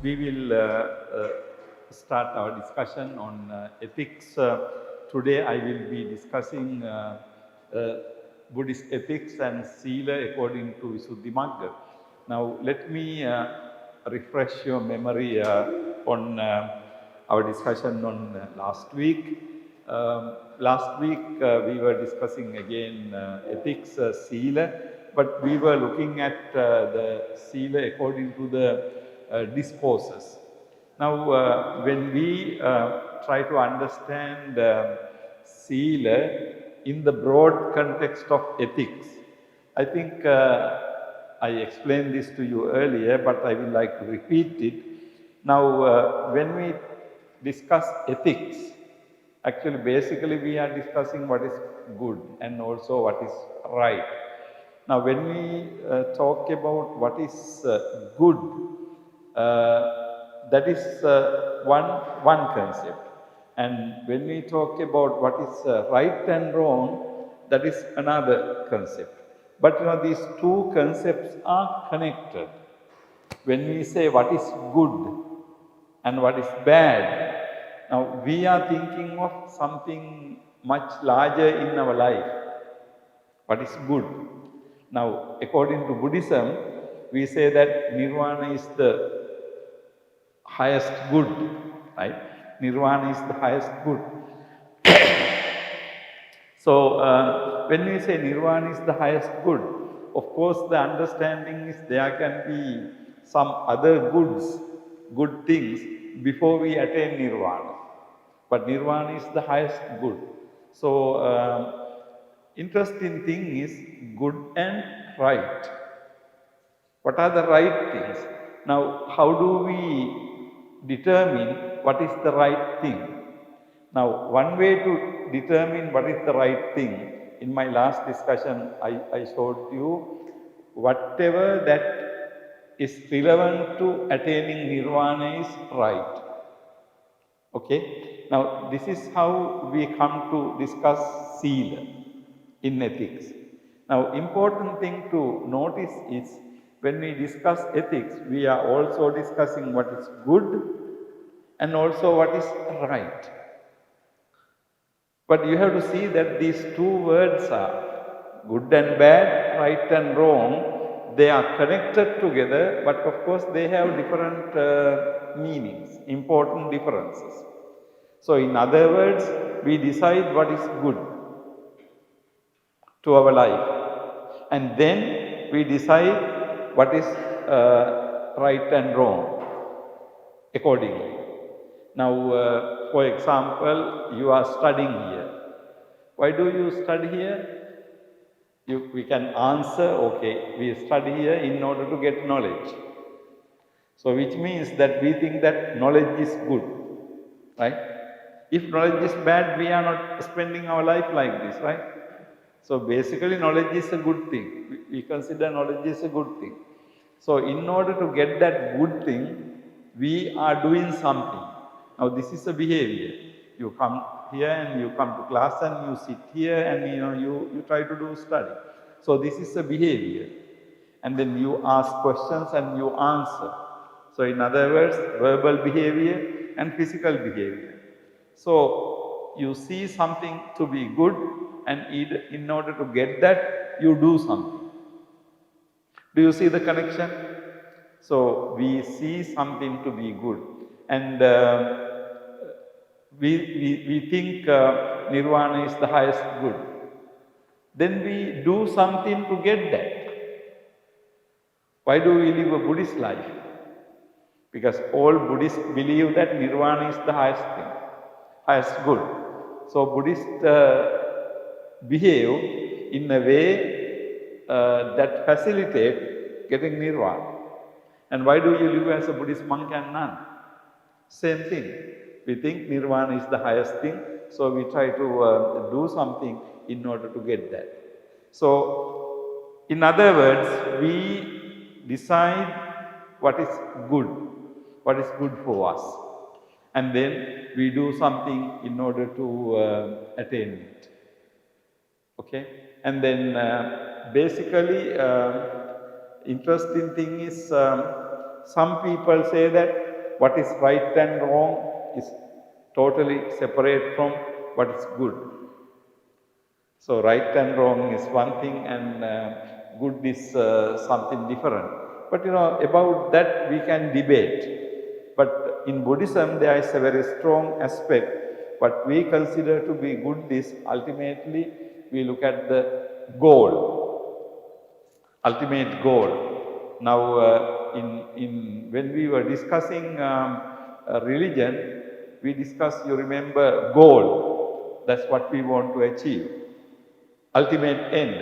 We will start our discussion on ethics. Today I will be discussing Buddhist ethics and Sila according to Visuddhimagga. Now let me refresh your memory on our discussion on last week. Last week we were discussing again ethics, Sila, but we were looking at the Sila according to the discourses. Now, when we try to understand Sila in the broad context of ethics, I think I explained this to you earlier, but I will like to repeat it. Now, when we discuss ethics, actually basically we are discussing what is good and also what is right. Now, when we talk about what is good, that is one concept. And when we talk about what is right and wrong, that is another concept. But these two concepts are connected. When we say what is good and what is bad, now we are thinking of something much larger in our life. What is good? Now, according to Buddhism, we say that Nirvana is the highest good, right? Nirvana is the highest good. So, when we say Nirvana is the highest good, of course the understanding is there can be some other good things before we attain Nirvana. But Nirvana is the highest good. So, interesting thing is good and right. What are the right things? Now, how do we determine what is the right thing? Now, one way to determine what is the right thing, in my last discussion, I showed you whatever that is relevant to attaining Nirvana is right. Okay? Now, this is how we come to discuss Sila in ethics. Now, important thing to notice is when we discuss ethics, we are also discussing what is good and also what is right. But you have to see that these two words are good and bad, right and wrong. They are connected together, but of course they have different meanings, important differences. So, in other words, we decide what is good to our life, and then we decide what is right and wrong accordingly. Now, for example, you are studying here. Why do you study here? We can answer, okay, we study here in order to get knowledge. So, which means that we think that knowledge is good, right? If knowledge is bad, we are not spending our life like this, right? So, basically knowledge is a good thing. We consider knowledge is a good thing. So, in order to get that good thing, we are doing something. Now, this is a behavior. You come here and you come to class and you sit here and you try to do study. So, this is a behavior. And then you ask questions and you answer. So, in other words, verbal behavior and physical behavior. So, you see something to be good, and in order to get that, you do something. Do you see the connection? So, we see something to be good, and we think Nirvana is the highest good. Then we do something to get that. Why do we live a Buddhist life? Because all Buddhists believe that Nirvana is the highest thing, highest good. So, Buddhists behave in a way that facilitate getting Nirvana. And why do you live as a Buddhist monk and nun? Same thing. We think Nirvana is the highest thing, so we try to do something in order to get that. So, in other words, we decide what is good for us, and then we do something in order to attain it. Okay, and then basically interesting thing is some people say that what is right and wrong is totally separate from what is good. So right and wrong is one thing and good is something different. But about that we can debate. But in Buddhism there is a very strong aspect. What we consider to be good is ultimately we look at the goal, ultimate goal. Now when we were discussing religion, we discussed, you remember, goal. That's what we want to achieve. Ultimate end.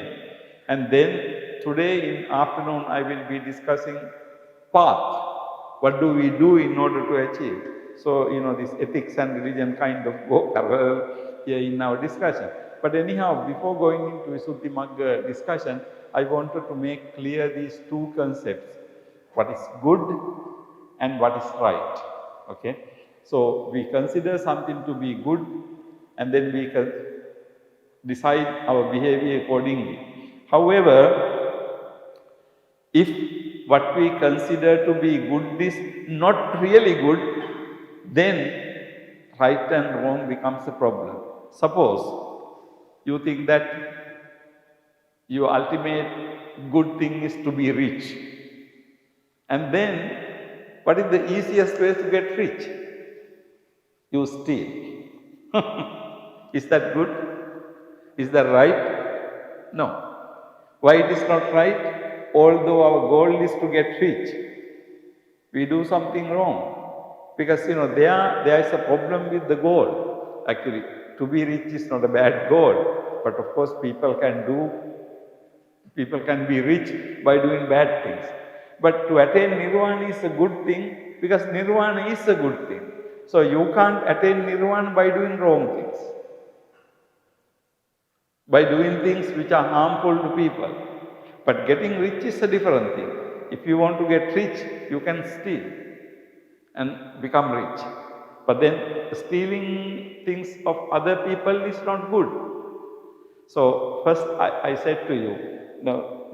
And then today in afternoon I will be discussing path. What do we do in order to achieve? So, this ethics and religion kind of go parallel here in our discussion. But anyhow, before going into Visuddhi Magga discussion, I wanted to make clear these two concepts. What is good and what is right. Okay? So, we consider something to be good and then we can decide our behavior accordingly. However, if what we consider to be good is not really good, then right and wrong becomes a problem. Suppose you think that your ultimate good thing is to be rich, and then what is the easiest way to get rich? You steal. Is that good? Is that right? No. Why it is not right? Although our goal is to get rich, we do something wrong. Because there is a problem with the goal. Actually, to be rich is not a bad goal. But of course people can be rich by doing bad things. But to attain nirvana is a good thing because nirvana is a good thing. So you can't attain nirvana by doing wrong things, by doing things which are harmful to people. But getting rich is a different thing. If you want to get rich, you can steal and become rich. But then stealing things of other people is not good. So first I said to you,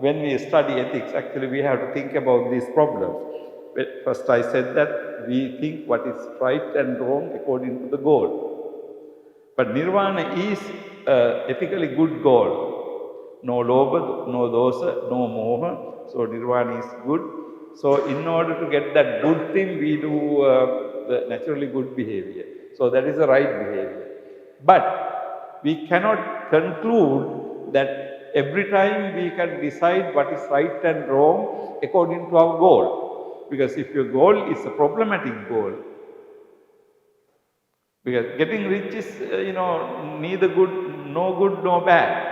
when we study ethics, actually we have to think about these problems. First I said that we think what is right and wrong according to the goal. But nirvana is ethically good goal. No lobha, no dosa, no moha. So nirvana is good. So in order to get that good thing, we do the naturally good behavior. So that is the right behavior. But we cannot conclude that every time we can decide what is right and wrong according to our goal. Because if your goal is a problematic goal, because getting rich is, neither good, no bad.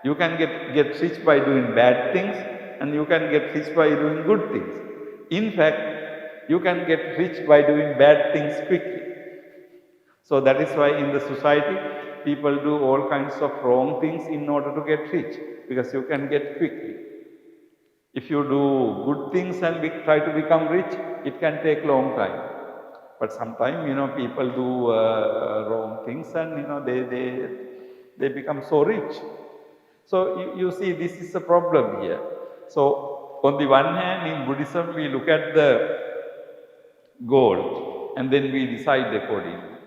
You can get rich by doing bad things and you can get rich by doing good things. In fact, you can get rich by doing bad things quickly. So that is why in the society, people do all kinds of wrong things in order to get rich, because you can get quickly. If you do good things and try to become rich, it can take long time. But sometimes, people do wrong things and, they become so rich. So you see, this is a problem here. So on the one hand, in Buddhism, we look at the goal and then we decide accordingly.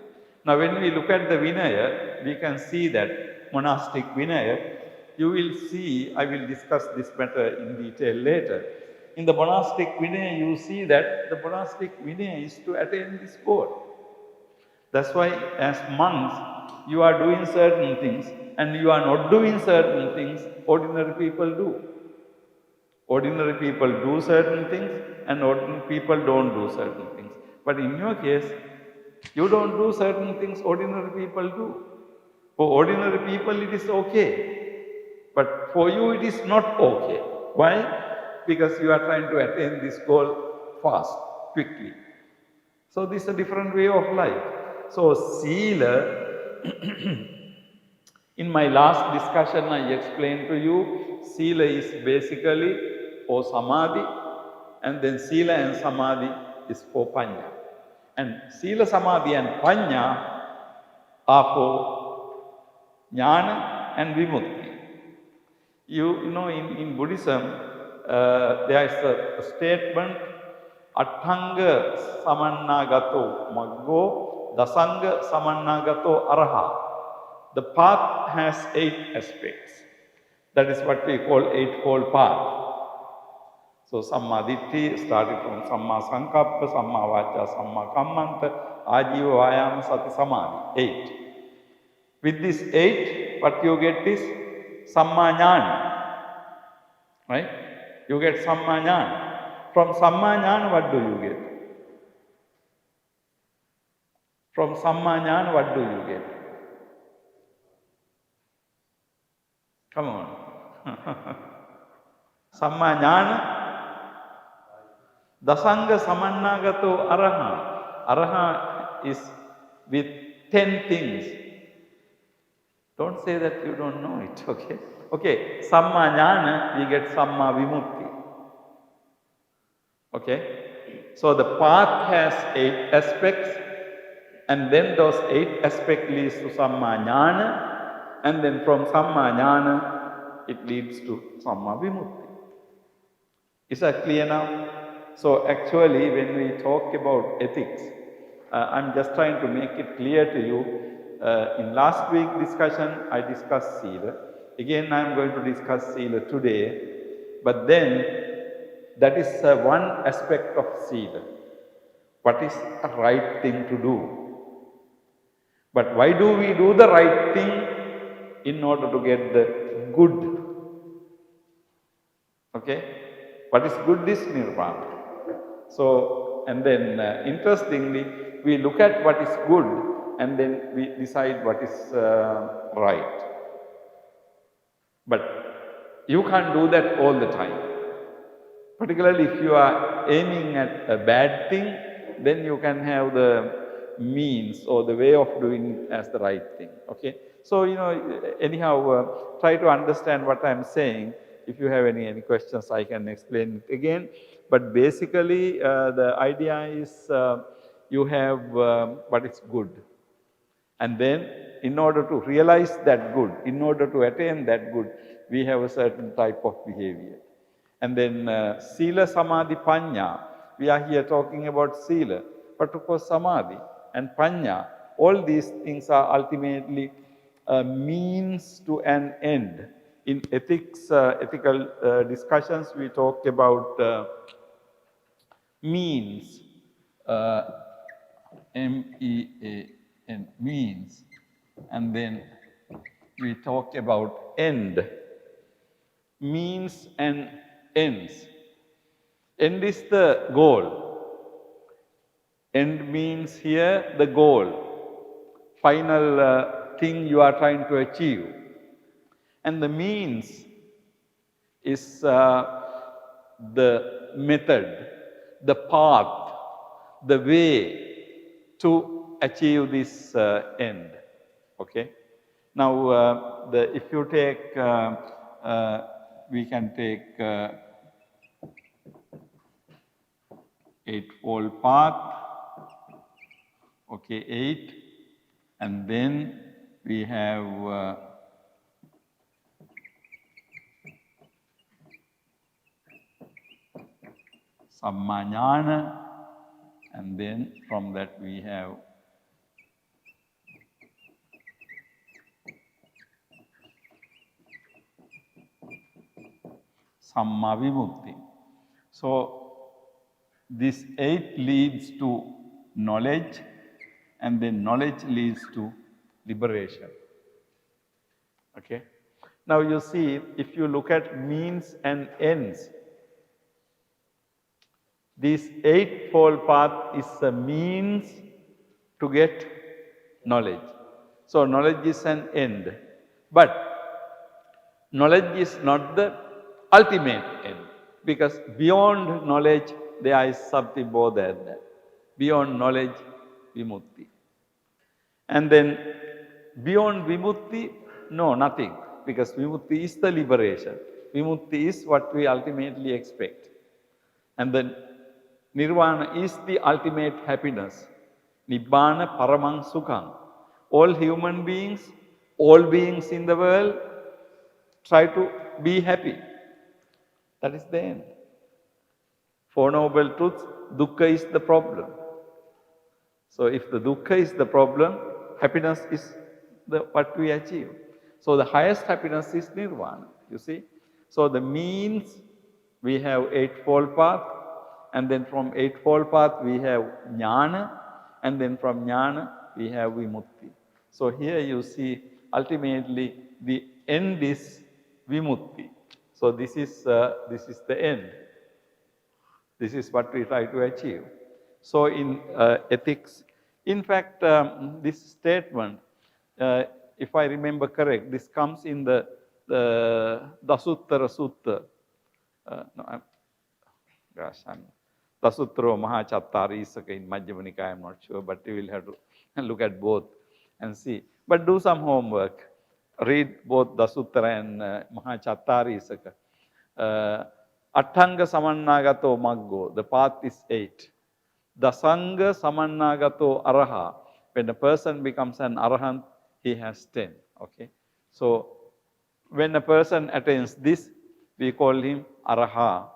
Now, when we look at the Vinaya, we can see that monastic Vinaya, you will see, I will discuss this matter in detail later. In the monastic Vinaya, you see that the monastic Vinaya is to attain this goal. That's why as monks, you are doing certain things and you are not doing certain things ordinary people do. Ordinary people do certain things and ordinary people don't do certain things. But in your case, you don't do certain things ordinary people do. For ordinary people it is okay. But for you it is not okay. Why? Because you are trying to attain this goal fast, quickly. So this is a different way of life. So Sila, in my last discussion I explained to you, Sila is basically for Samadhi, and then Sila and Samadhi is for Panya. And Sila, Samadhi and Panya are for Jnana and Vimukti. You know, in Buddhism, there is a statement Atthanga samannagato maggo, dasanga samannagato araha. The path has 8 aspects. That is what we call eightfold path. So Samma Ditti started from Samma Sankappa, Samma Vacha, Samma Kammanta, Ajiva Vayama Sati Samadhi, 8. With this 8, what you get is Samma Jnana, right? You get Samma Jnana. From Samma Jnana, what do you get? From Samma Jnana, what do you get? Come on. Samma Jnana, Dasanga Samannagato Araha. Araha is with 10 things. Don't say that you don't know it, okay? Okay, Samma Jnana, we get Samma Vimutti. Okay? So the path has 8 aspects, and then those 8 aspects leads to Samma Jnana, and then from Samma Jnana, it leads to Samma Vimutti. Is that clear now? So actually, when we talk about ethics, I'm just trying to make it clear to you. In last week's discussion, I discussed Sila. Again, I'm going to discuss Sila today. But then, that is one aspect of Sila. What is the right thing to do? But why do we do the right thing? In order to get the good. Okay? What is good is Nirvana. So, and then interestingly, we look at what is good and then we decide what is right. But you can't do that all the time. Particularly if you are aiming at a bad thing, then you can have the means or the way of doing it as the right thing. Okay? So, anyhow, try to understand what I am saying. If you have any questions, I can explain it again. But basically, the idea is you have what is good. And then, in order to realize that good, in order to attain that good, we have a certain type of behavior. And then, Sila, Samadhi, Panya, we are here talking about Sila. But of course, Samadhi and Panya, all these things are ultimately a means to an end. In ethics, ethical discussions, we talk about means, M-E-A-N, means, and then we talk about end, means and ends. End is the goal. End means here the goal, final thing you are trying to achieve. And the means is the method, the path, the way to achieve this end. Okay? Now, if you take, we can take eightfold path, okay, 8, and then we have Samma Jnana, and then from that we have Samma Vimukti. So, this 8 leads to knowledge, and then knowledge leads to liberation. Okay? Now, you see, if you look at means and ends, this eightfold path is a means to get knowledge. So, knowledge is an end. But knowledge is not the ultimate end, because beyond knowledge there is something more than that. Beyond knowledge, Vimutti. And then beyond Vimutti, no, nothing, because Vimutti is the liberation. Vimutti is what we ultimately expect. And then Nirvana is the ultimate happiness. Nibbana Paramang Sukham. All human beings, all beings in the world try to be happy. That is the end. Four Noble Truths, dukkha is the problem. So if the dukkha is the problem, happiness is what we achieve. So the highest happiness is nirvana, you see. So the means, we have Eightfold Path, and then from Eightfold Path we have jnana, and then from jnana we have vimukti. So here you see ultimately the end is vimukti. So this is the end. This is what we try to achieve. So in ethics, in fact, this statement, if I remember correct, this comes in the Dasuttara Sutta. Dasuttara Mahachattari Isaka in Madhyama Nikaya, I'm not sure, but you will have to look at both and see. But do some homework. Read both Dasuttara and Mahachattari Isaka. Attanga Samannagato Maggo, the path is 8. Dasanga Samannagato Araha, when a person becomes an Arahant, he has 10. Okay? So, when a person attains this, we call him Araha,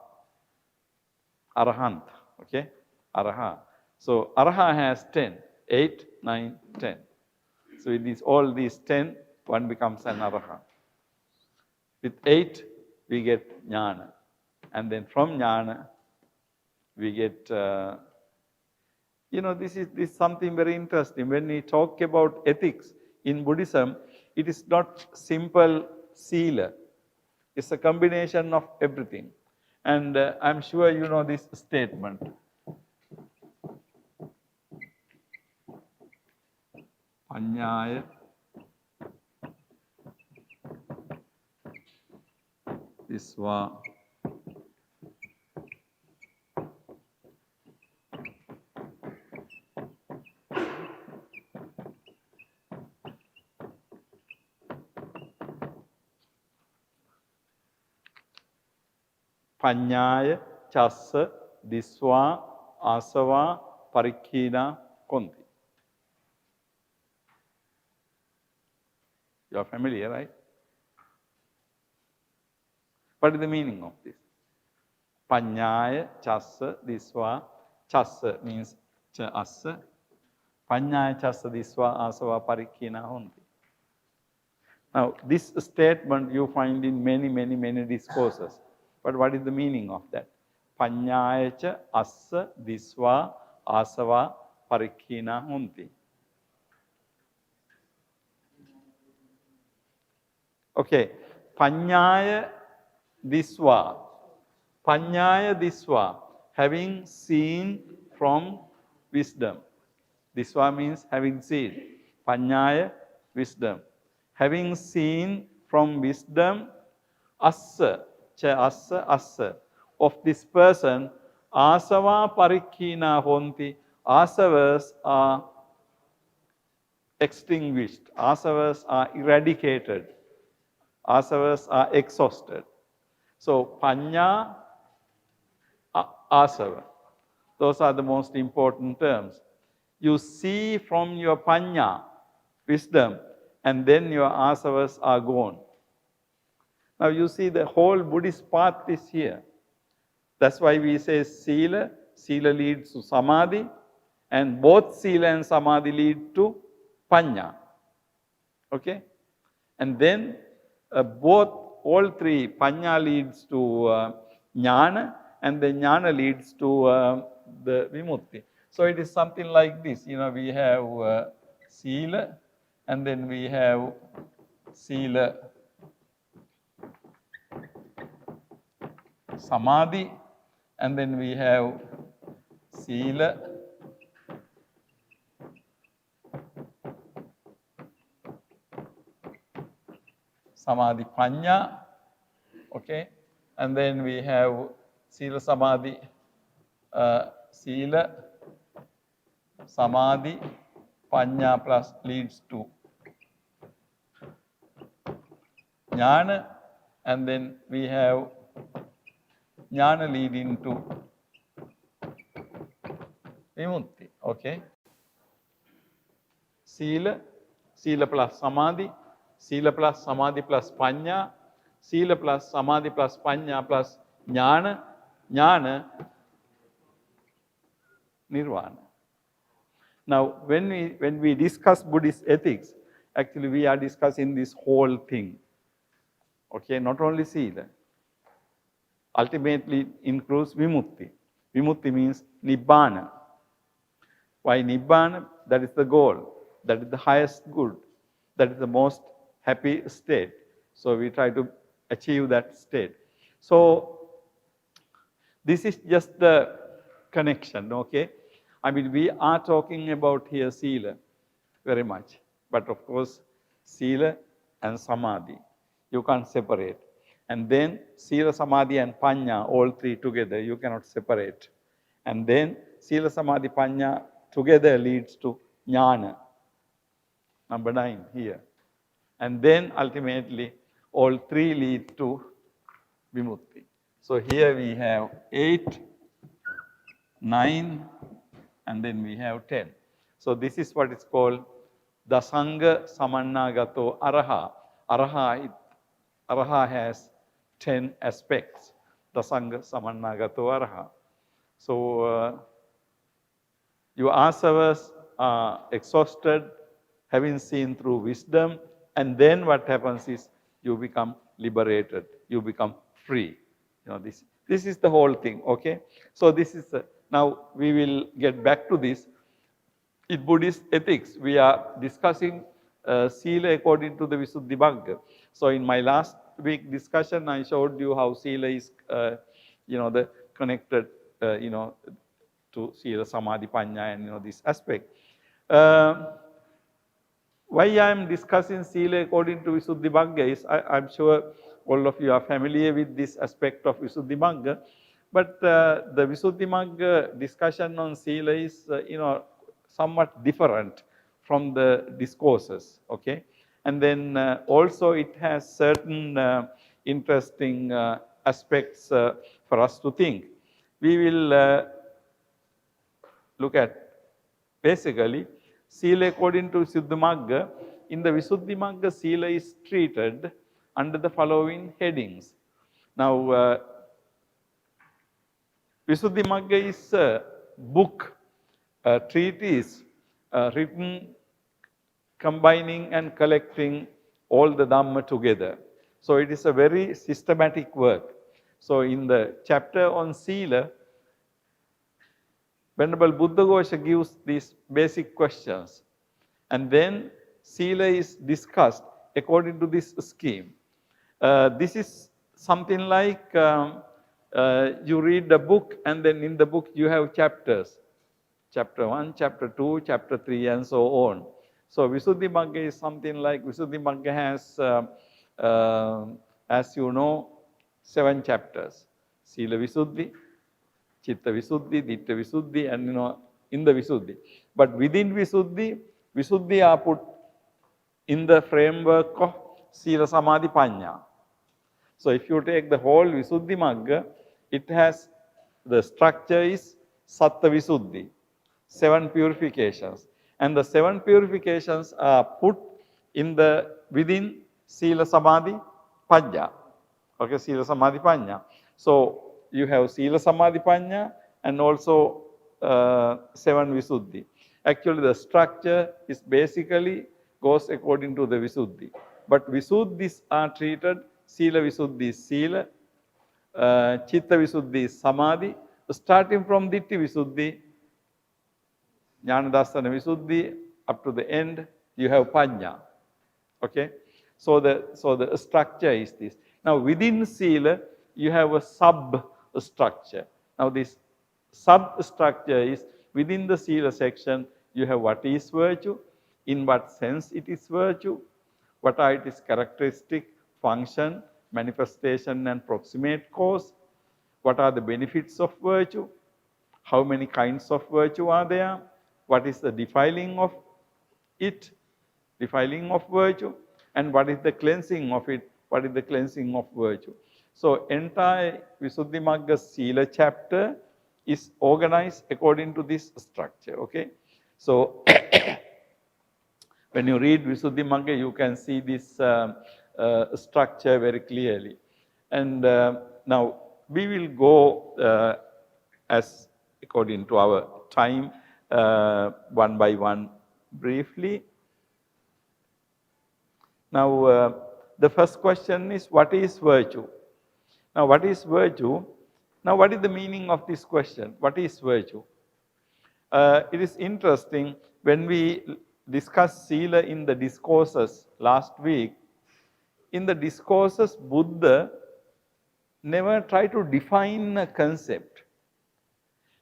Arahant. Okay? Araha. So, Araha has 10, 8, 9, 10. So, with all these 10, one becomes an Arahant. With 8, we get Jnana. And then from jnana, we get, this is something very interesting. When we talk about ethics in Buddhism, it is not simple sila. It's a combination of everything. And I'm sure you know this statement. Panyaya Visva Panyaya, Chassa, Diswa, Asava, Parikkina, Konti. You are familiar, right? What is the meaning of this? Panyaya, Chassa, Diswa. Chassa means cha assa. Panyaya, Chassa, Diswa, Asava, Parikkina, Honti. Now, this statement you find in many discourses. But what is the meaning of that? Panyayacha assa disva asava parikkina honti. Okay, panyaya disva. Panyaya disva, having seen from wisdom. Disva means having seen. Panyaya, wisdom. Having seen from wisdom, assa. Assa, of this person, asava parikkina honti, asavas are extinguished, asavas are eradicated, asavas are exhausted. So, panya, asava, those are the most important terms. You see from your panya, wisdom, and then your asavas are gone. Now you see the whole Buddhist path is here. That's why we say sila, sila leads to samadhi, and both sila and samadhi lead to panya. Okay? And then all three, panya leads to jnana, and then jnana leads to the vimukti. So it is something like this. We have sila, and then we have sila samadhi, and then we have sila samadhi panya, okay, and then we have sila samadhi sila samadhi panya plus leads to jnana, and then we have jnana leading to vimukti, okay. Sila, sila plus samadhi plus panya, sila plus samadhi plus panya plus jnana, jnana Nirvana. Now, when we discuss Buddhist ethics, actually we are discussing this whole thing. Okay, not only Sila. Ultimately includes Vimutti. Vimutti means Nibbana. Why Nibbana? That is the goal. That is the highest good. That is the most happy state. So we try to achieve that state. So this is just the connection, okay? I mean, we are talking about here Sila very much. But of course, Sila and Samadhi, you can't separate. And then Sila, Samadhi and Panya, all three together, you cannot separate. And then Sila, Samadhi, Panya together leads to Jnana, number 9 here. And then ultimately, all three lead to Vimutti. So here we have 8, 9, and then we have 10. So this is what is called Dasanga Samannagato Araha. Araha has 10 aspects. Dasanga Samannagato Araha. So your asavas are exhausted, having seen through wisdom, and then what happens is you become liberated, you become free. You know, this is the whole thing, okay? So this is, now we will get back to this. In Buddhist ethics, we are discussing Sila according to the Visuddhimagga. So in my last week discussion, I showed you how Sila is, the connected, to Sila, Samadhi, Panya, and this aspect. Why I am discussing Sila according to Visuddhimagga is, I'm sure all of you are familiar with this aspect of Visuddhimagga, but the Visuddhimagga discussion on Sila is, somewhat different from the discourses, okay? And then also it has certain interesting aspects for us to think. We will look at basically Sila according to Visuddhimagga. In the Visuddhimagga, Sila is treated under the following headings. Now, Visuddhimagga is a book, a treatise written combining and collecting all the Dhamma together. So it is a very systematic work. So in the chapter on Sila, Venerable Buddhaghosa gives these basic questions. And then Sila is discussed according to this scheme. This is something like you read the book, and then in the book you have chapters. Chapter 1, chapter 2, chapter 3, and so on. So Visuddhimagga is something like, Visuddhimagga has, as you know, 7 chapters. Sila Visuddhi, Chitta Visuddhi, Ditta Visuddhi, and in the Visuddhi. But within Visuddhi, Visuddhi are put in the framework of Sila, Samadhi, Panya. So if you take the whole Visuddhimagga, it has, the structure is Satta Visuddhi, 7 purifications. And the 7 purifications are put in within Sila, Samadhi, Panya. Okay, Sila, Samadhi, Panya. So you have Sila, Samadhi, Panya, and also 7 Visuddhi. Actually, the structure is basically goes according to the Visuddhi. But Visuddhis are treated, Sila Visuddhi is Sila, Chitta Visuddhi is Samadhi. Starting from Ditti Visuddhi, Jnanadasana Visuddhi, up to the end, you have Panya. Okay? So the structure is this. Now, within Sila, you have a sub-structure. Now, this sub-structure is, within the Sila section, you have what is virtue, in what sense it is virtue, what are its characteristic, function, manifestation, and proximate cause, what are the benefits of virtue, how many kinds of virtue are there, what is the defiling of it, defiling of virtue, and what is the cleansing of it, what is the cleansing of virtue. So entire Visuddhimagga Sila chapter is organized according to this structure, okay? So when you read Visuddhimagga, you can see this structure very clearly. And now we will go as according to our time one by one briefly. Now, the first question is, what is virtue? Now, what is virtue? Now, what is the meaning of this question? What is virtue? It is interesting, when we discussed Sila in the discourses last week, in the discourses, Buddha never tried to define a concept.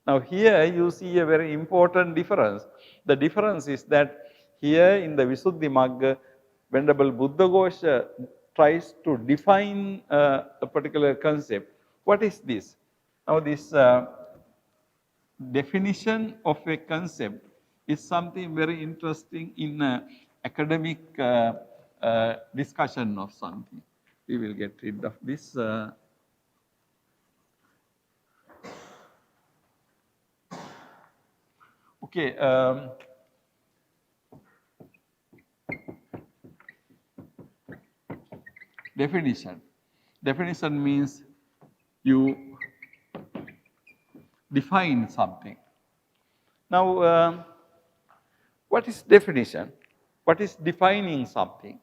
Now, here you see a very important difference. The difference is that here in the Visuddhimagga, Venerable Buddhaghosa tries to define a particular concept. What is this? Now, this definition of a concept is something very interesting in academic discussion of something. We will get rid of this. Okay. Definition. Definition means you define something. Now, what is definition? What is defining something?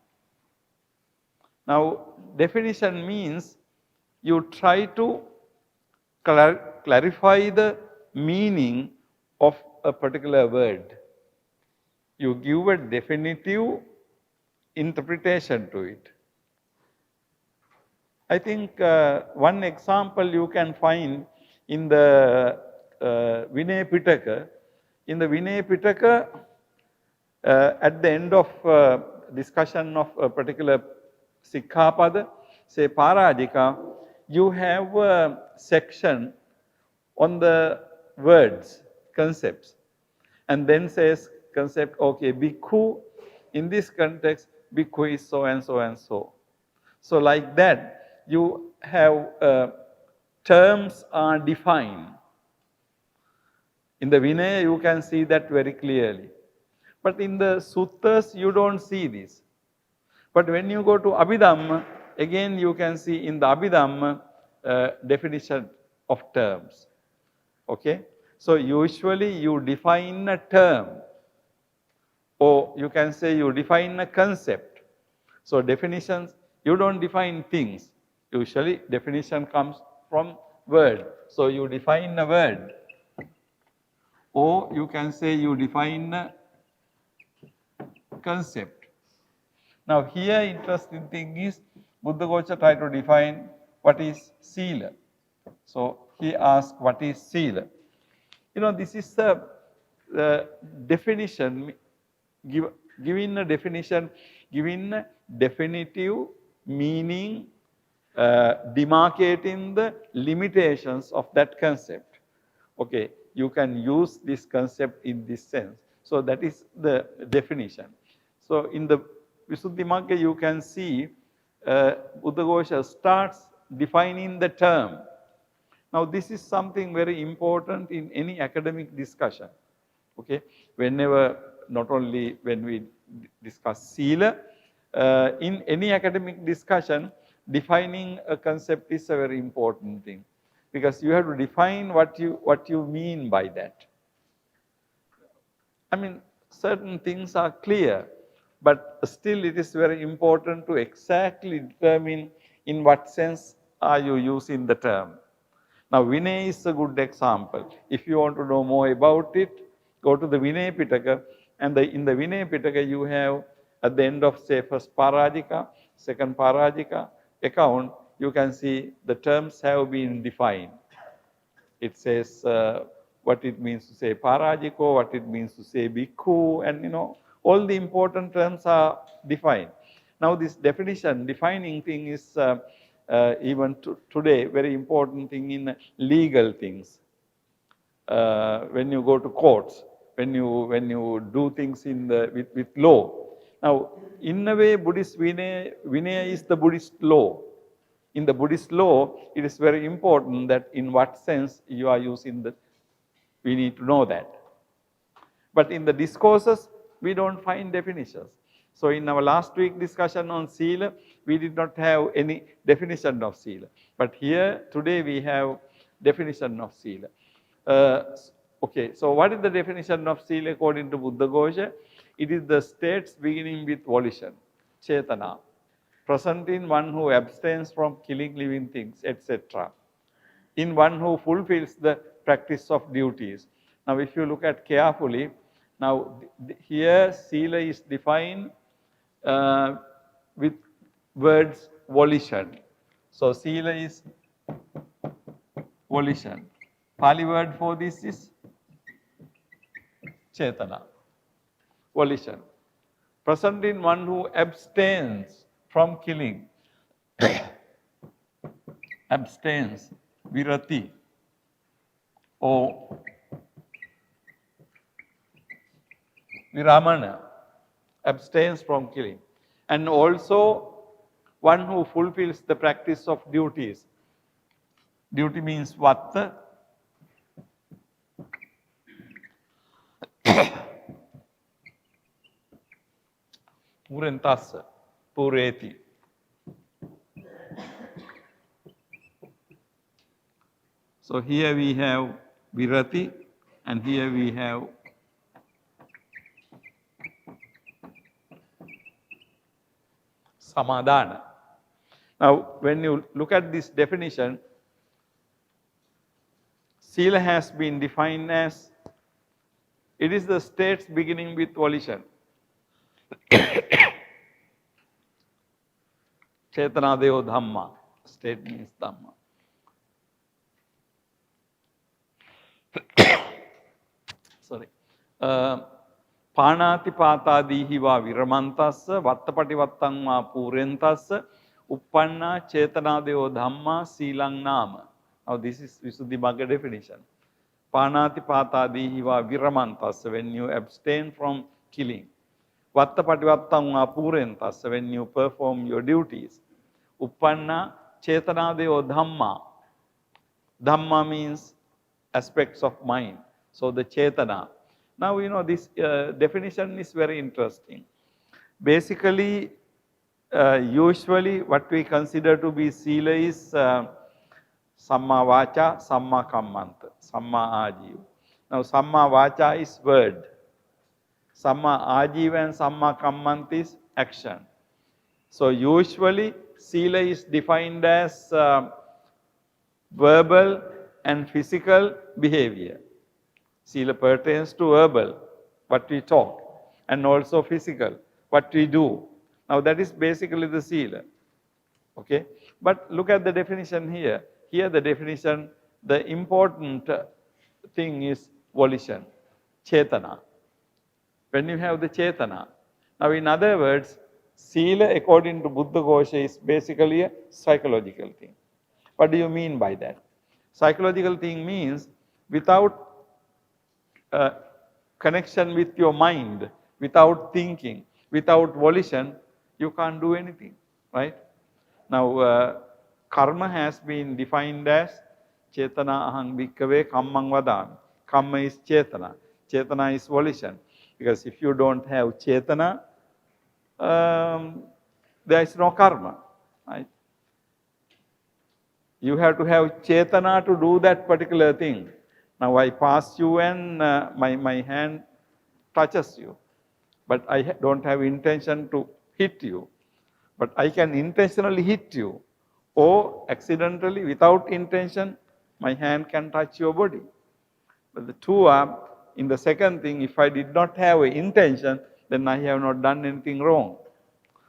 Now, definition means you try to clarify the meaning of a particular word. You give a definitive interpretation to it. I think one example you can find in the Vinaya Pitaka. In the Vinaya Pitaka, at the end of discussion of a particular Sikkhapada, say Parajika, you have a section on the words, concepts, and then says concept, okay, bhikkhu, in this context, bhikkhu is so and so and so. So like that, you have terms are defined. In the Vinaya, you can see that very clearly. But in the suttas, you don't see this. But when you go to Abhidhamma, again you can see in the Abhidhamma definition of terms. Okay? So usually you define a term, or you can say you define a concept. So definitions, you don't define things. Usually definition comes from word. So you define a word. Or you can say you define a concept. Now here interesting thing is Buddhaghosa tried to define what is Sila. So he asked what is Sila. You know, this is the definition, giving a definition, giving a definitive meaning, demarcating the limitations of that concept. Okay, you can use this concept in this sense. So that is the definition. So in the Visuddhimagga, you can see Buddhaghosa starts defining the term. Now this is something very important in any academic discussion. Okay, whenever, not only when we discuss Sila, in any academic discussion, defining a concept is a very important thing, because you have to define what you mean by that. I mean, certain things are clear, but still it is very important to exactly determine in what sense are you using the term. Now, Vinaya is a good example. If you want to know more about it, go to the Vinaya Pitaka, and in the Vinaya Pitaka you have at the end of, say, first Parajika, second Parajika account, you can see the terms have been defined. It says what it means to say Parajiko, what it means to say bhikkhu, and all the important terms are defined. Now this definition, defining thing is even today very important thing in legal things. When you go to courts, when you do things with law. Now, in a way, Buddhist Vinaya is the Buddhist law. In the Buddhist law, it is very important that in what sense you are using we need to know that. But in the discourses, we don't find definitions. So in our last week discussion on Sila, we did not have any definition of Sila. But here, today we have definition of Sila. Okay, so what is the definition of Sila according to Buddha Ghosha? It is the states beginning with volition, Chetana, present in one who abstains from killing living things, etc. In one who fulfills the practice of duties. Now, if you look at carefully, now here Sila is defined with words volition. So, Sila is volition. Pali word for this is Chetana, volition. Present in one who abstains from killing, abstains, virati, or viramana, abstains from killing. And also one who fulfills the practice of duties. Duty means vatta. Purentassa, pureti. So here we have virati and here we have samadhana. Now, when you look at this definition, Sila has been defined as, it is the states beginning with volition. Chetanadeo Dhamma, state means Dhamma. Sorry. Pānāti pātādihi vā viramantassa, vattapativattang vā pūrentassa, uppanna chetanadeo dhamma silang nama. Now this is Visuddhimagga definition. Pānāti pātādihi vā viramantassa, when you abstain from killing. Vattapativattang vā pūrentassa, when you perform your duties. Uppanna chetanadeo dhamma. Dhamma means aspects of mind. So the chetana. Now, you know, this definition is very interesting. Basically, usually what we consider to be Sila is Samma Vacha, Samma Kammanta, Samma Ajiva. Now, Samma Vacha is word. Samma Ajiva and Samma Kammanta is action. So, usually Sila is defined as verbal and physical behavior. Sila pertains to verbal, what we talk, and also physical, what we do. Now that is basically the Sila. Okay? But look at the definition here. Here the definition, the important thing is volition, Chetana. When you have the Chetana. Now in other words, Sila according to Buddha Ghosha is basically a psychological thing. What do you mean by that? Psychological thing means without connection with your mind, without thinking, without volition, you can't do anything, right? Now, karma has been defined as Chetana ahang bhikkhave kammang vadami. Kamma is Chetana. Chetana is volition. Because if you don't have Chetana, there is no karma, right? You have to have Chetana to do that particular thing. Now I pass you and my hand touches you, but I don't have intention to hit you. But I can intentionally hit you, or accidentally without intention, my hand can touch your body. But the two are, in the second thing, if I did not have an intention, then I have not done anything wrong.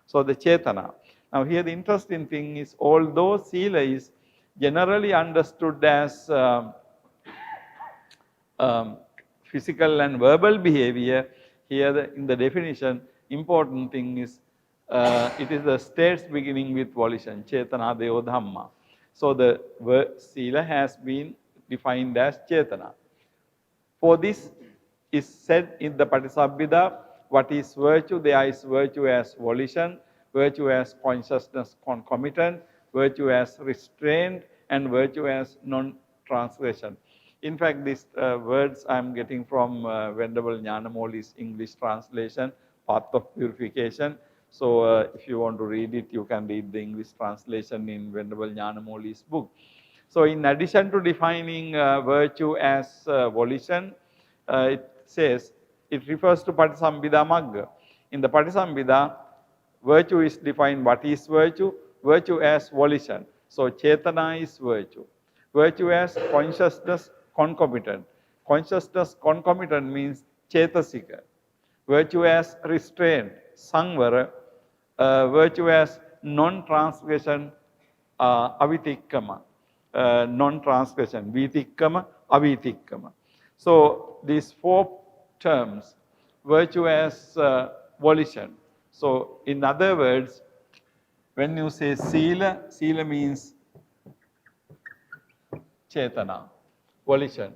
So the Chetana. Now here the interesting thing is, although Sila is generally understood as physical and verbal behavior, here in the definition, important thing is it is the states beginning with volition, Chetana Deo Dhamma. So the Sila has been defined as Chetana. For this is said in the Patisabhida, what is virtue? There is virtue as volition, virtue as consciousness concomitant, virtue as restraint, and virtue as non-transgression. In fact, these words I am getting from Venerable Jnanamoli's English translation, Path of Purification. So if you want to read it, you can read the English translation in Venerable Jnanamoli's book. So in addition to defining virtue as volition, it says, it refers to Patisambhida Magga. In the Patisambhida, virtue is defined. What is virtue? Virtue as volition. So Chetana is virtue. Virtue as consciousness concomitant. Consciousness concomitant means Chetasika. Virtue as restraint, Sangvara. Virtue as non-transgression, Avitikkama. Non-transgression, Vitikkama, Avitikkama. So these four terms, virtue as volition. So in other words, when you say Sila, Sila means Chetana, volition.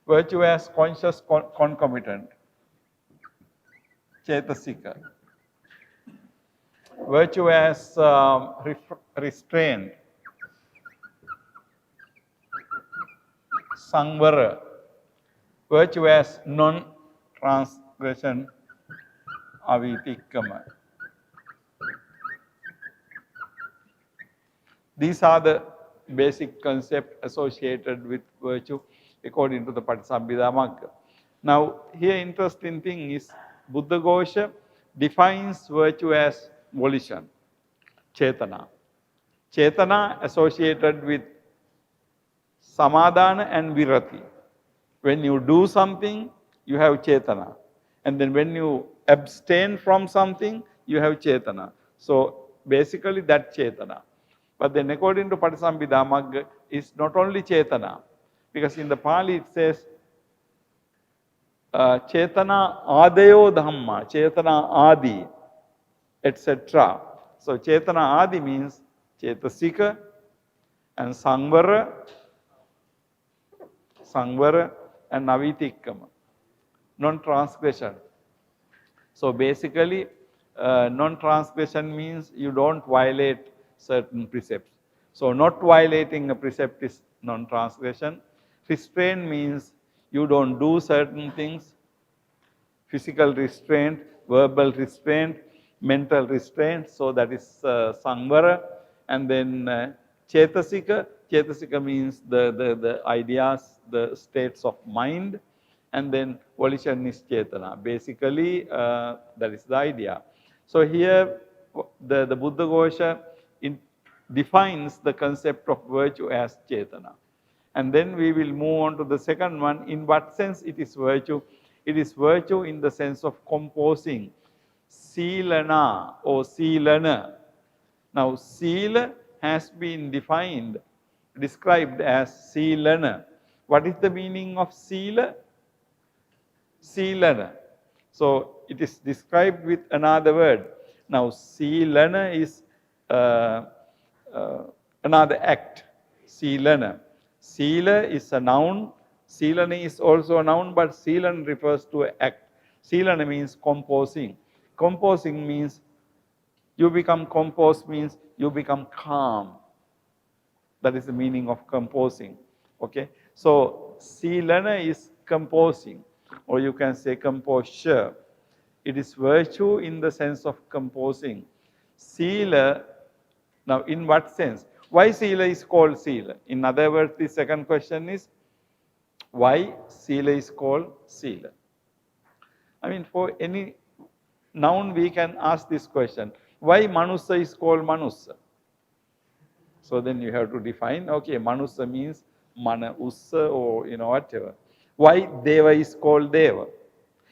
Virtue as conscious concomitant, Chetasika. Virtue as restraint, Sangvara. Virtue as non-transgression, Avitikkama. These are the basic concepts associated with virtue according to the Patisambhida Magga. Now, here interesting thing is Buddhaghosa defines virtue as volition, Chetana. Chetana associated with Samadhana and Virati. When you do something, you have Chetana. And then when you abstain from something, you have Chetana. So basically that Chetana. But then according to Patisambhida Magga, it's not only Chetana. Because in the Pali it says, Chetana Adayo Dhamma, Chetana Adi, etc. So Chetana Adi means Chetasika and Sangvara and Avitikkama, non-transgression. So basically, non-transgression means you don't violate certain precepts. So not violating a precept is non-transgression. Restraint means you don't do certain things. Physical restraint, verbal restraint, mental restraint. So that is Sangvara. And then Chetasika. Chetasika means the ideas, the states of mind. And then volition is Chetana. Basically, that is the idea. So here, the Buddhaghosa defines the concept of virtue as Chetana. And then we will move on to the second one. In what sense it is virtue? It is virtue in the sense of composing. Silana or Silana. Now, Sila has been described as Silana. What is the meaning of Sila? Silana. So it is described with another word. Now, Silana is another act. Silana. Sila is a noun. Silana is also a noun, but Silana refers to an act. Silana means composing. Composing means you become composed, means you become calm. That is the meaning of composing. Okay. So Silana is composing, or you can say composure. It is virtue in the sense of composing. Sila, now in what sense? Why Sila is called Sila? In other words, the second question is, why Sila is called Sila? I mean, for any noun we can ask this question. Why Manusa is called Manusa? So then you have to define, okay, Manusa means Mana Ussa or whatever. Why Deva is called Deva?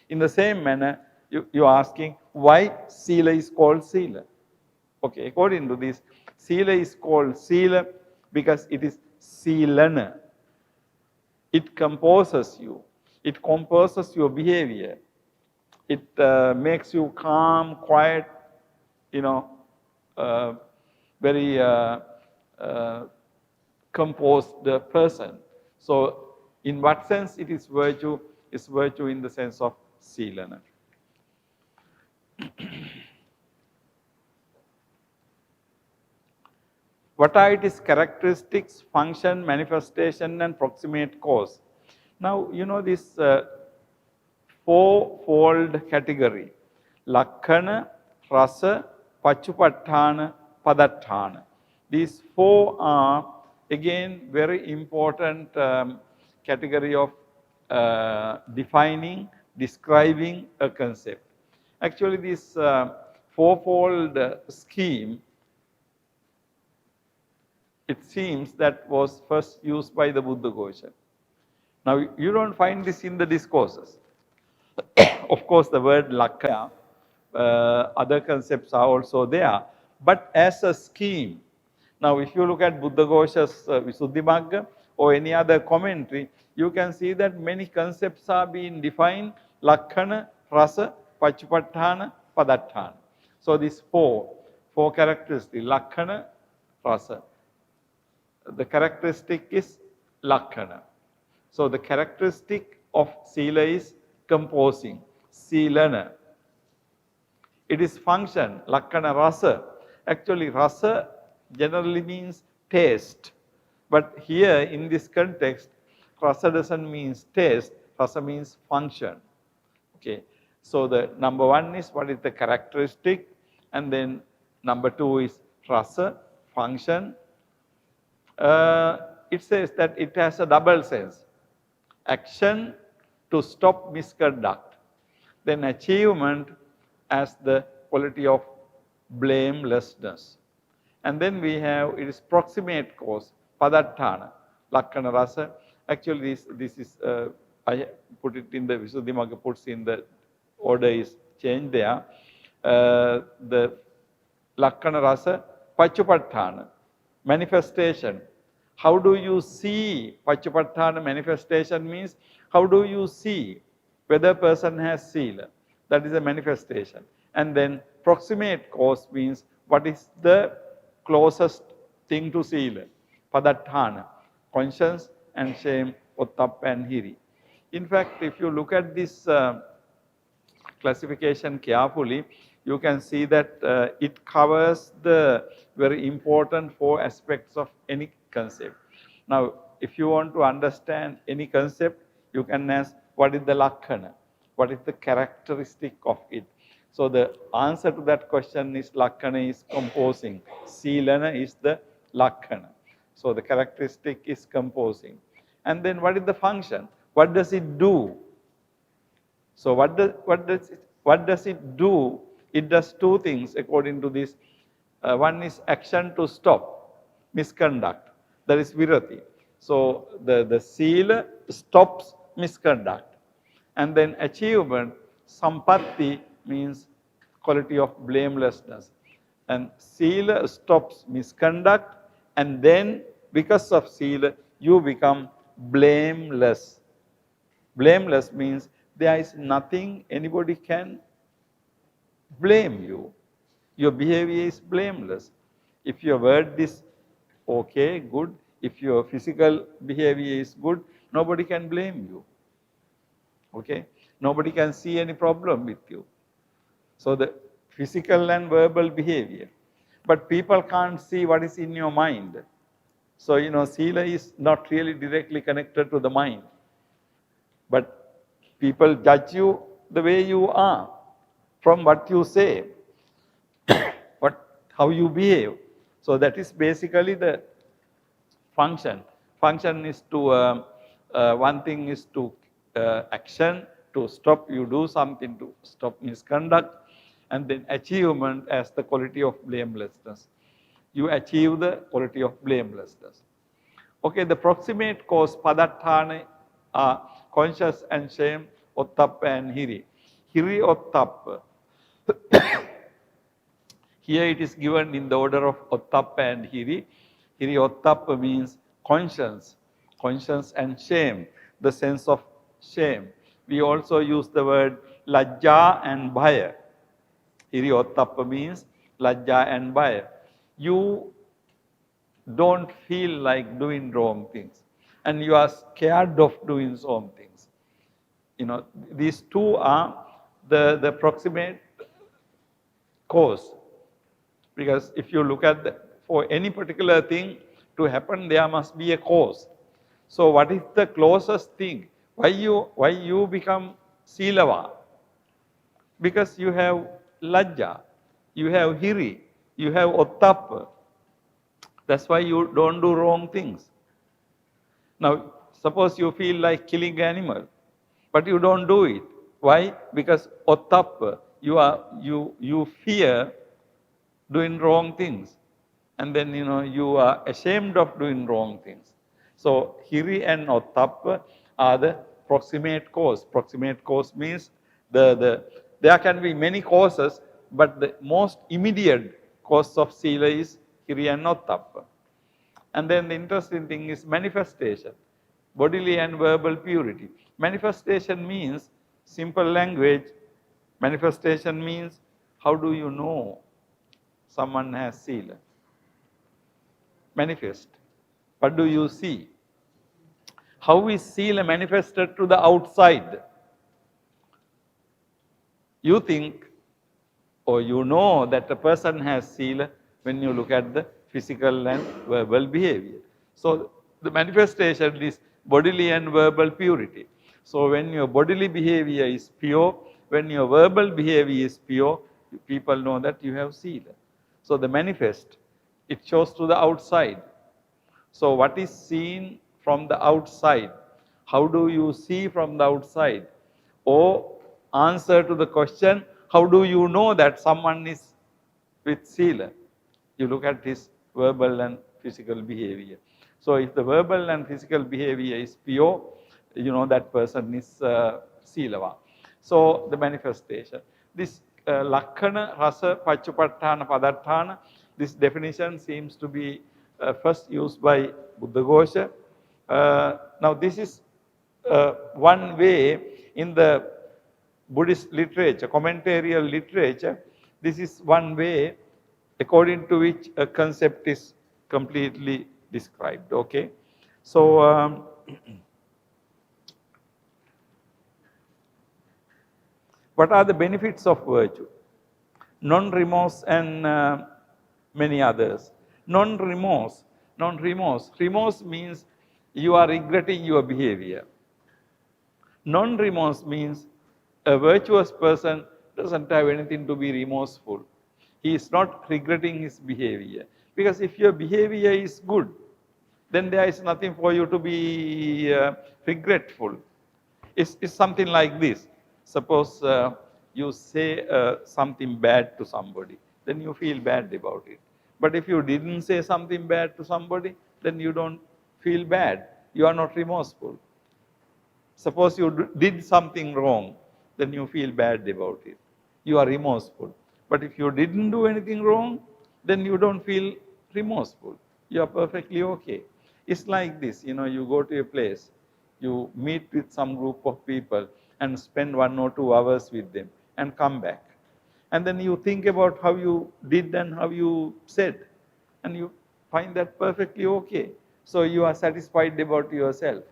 In the same manner, you are asking why Sila is called Sila. Okay, according to this, Sila is called Sila because it is Silana. It composes you. It composes your behavior. It makes you calm, quiet, very composed person. So, in what sense it is virtue? It's virtue in the sense of Silana. What are its characteristics, function, manifestation, and proximate cause? Now, this four-fold category, Lakkana, Rasa, Pachupattana, Padattana. These four are again very important category of defining, describing a concept. Actually, this fourfold scheme, it seems that was first used by the Buddha Ghosha. Now, you don't find this in the discourses. Of course, the word lakkhana, other concepts are also there, but as a scheme. Now, if you look at Buddha Ghosha's Visuddhimagga or any other commentary, you can see that many concepts are being defined: lakkhana, rasa, pachupatthana, padatthana. So, these four characteristics: lakkhana, rasa. The characteristic is lakkhana. So, the characteristic of sila is composing, silana. It is function, lakkhana, rasa. Actually, rasa generally means taste. But here in this context, rasa doesn't mean taste, rasa means function. Okay. So, the number one is what is the characteristic, and then number two is rasa, function. It says that it has a double sense: action to stop misconduct, then achievement as the quality of blamelessness. And then we have, it is proximate cause, padatthana, lakkhana, rasa. Actually, this is, I put it in the Visuddhimagga, puts in the order is changed there. The lakkhana, rasa, pachupatthana, manifestation. How do you see pachupatthana manifestation means, how do you see whether a person has sila? That is a manifestation. And then proximate cause means what is the closest thing to sila? Padatthana, conscience and shame, ottappa and hiri. In fact, if you look at this classification carefully, you can see that it covers the very important four aspects of any concept. Now, if you want to understand any concept, you can ask, what is the lakkhana? What is the characteristic of it? So, the answer to that question is lakkhana is composing, silana is the lakkhana. So, the characteristic is composing. And then what is the function? What does it do? So, what does it do? It does two things according to this. One is action to stop misconduct. That is virati. So, the sila stops misconduct. And then achievement, sampatti, means quality of blamelessness. And sila stops misconduct, and then because of sila, you become blameless. Blameless means there is nothing anybody can blame you. Your behavior is blameless. If your word is okay, good, if your physical behavior is good, nobody can blame you. Okay? Nobody can see any problem with you. So, the physical and verbal behavior. But people can't see what is in your mind. So, you know, sila is not really directly connected to the mind. But people judge you the way you are, from what you say, how you behave. So, that is basically the function. Function is to, one thing is to action, to stop, you do something to stop misconduct, and then achievement as the quality of blamelessness. You achieve the quality of blamelessness. Okay, the proximate cause, padatthana, are conscious and shame, ottappa and hiri. Hiri, ottappa. Here it is given in the order of ottappa and hiri. Hiri, ottappa means conscience and shame, the sense of shame. We also use the word lajja and bhaya. Hiri, ottappa means lajja and bhaya. You don't feel like doing wrong things, and you are scared of doing wrong things. You know, these two are the proximate cause. Because if you look at for any particular thing to happen, there must be a cause. So, what is the closest thing? Why you become silava? Because you have lajja, you have hiri, you have ottappa. That's why you don't do wrong things. Now, suppose you feel like killing an animal. But you don't do it. Why? Because ottappa, you fear doing wrong things. And then you are ashamed of doing wrong things. So hiri and ottappa are the proximate cause. Proximate cause means there can be many causes, but the most immediate cause of sila is hiri and ottappa. And then the interesting thing is manifestation, bodily and verbal purity. Manifestation means simple language. Manifestation means how do you know someone has sila? Manifest. What do you see? How is sila manifested to the outside? You think or you know that a person has sila when you look at the physical and verbal behavior. So the manifestation is bodily and verbal purity. So when your bodily behavior is pure, when your verbal behavior is pure, people know that you have sila. So the manifest, it shows to the outside. So what is seen from the outside? How do you see from the outside? Or answer to the question, how do you know that someone is with sila? You look at his verbal and physical behavior. So if the verbal and physical behavior is pure, you know that person is silawa. So the manifestation. This lakkana, rasa, paccupatthana, padatthana, this definition seems to be first used by Buddhaghosa. Now this is one way in the Buddhist literature, commentarial literature, this is one way according to which a concept is completely described. Okay, so what are the benefits of virtue? Non-remorse and many others. Non-remorse. Remorse means you are regretting your behavior. Non-remorse means a virtuous person doesn't have anything to be remorseful. He is not regretting his behavior. Because if your behavior is good, then there is nothing for you to be regretful. It's something like this. Suppose you say something bad to somebody, then you feel bad about it. But if you didn't say something bad to somebody, then you don't feel bad. You are not remorseful. Suppose you did something wrong, then you feel bad about it. You are remorseful. But if you didn't do anything wrong, then you don't feel remorseful. You are perfectly okay. It's like this, you go to a place, you meet with some group of people and spend 1 or 2 hours with them and come back. And then you think about how you did and how you said, and you find that perfectly okay. So you are satisfied about yourself.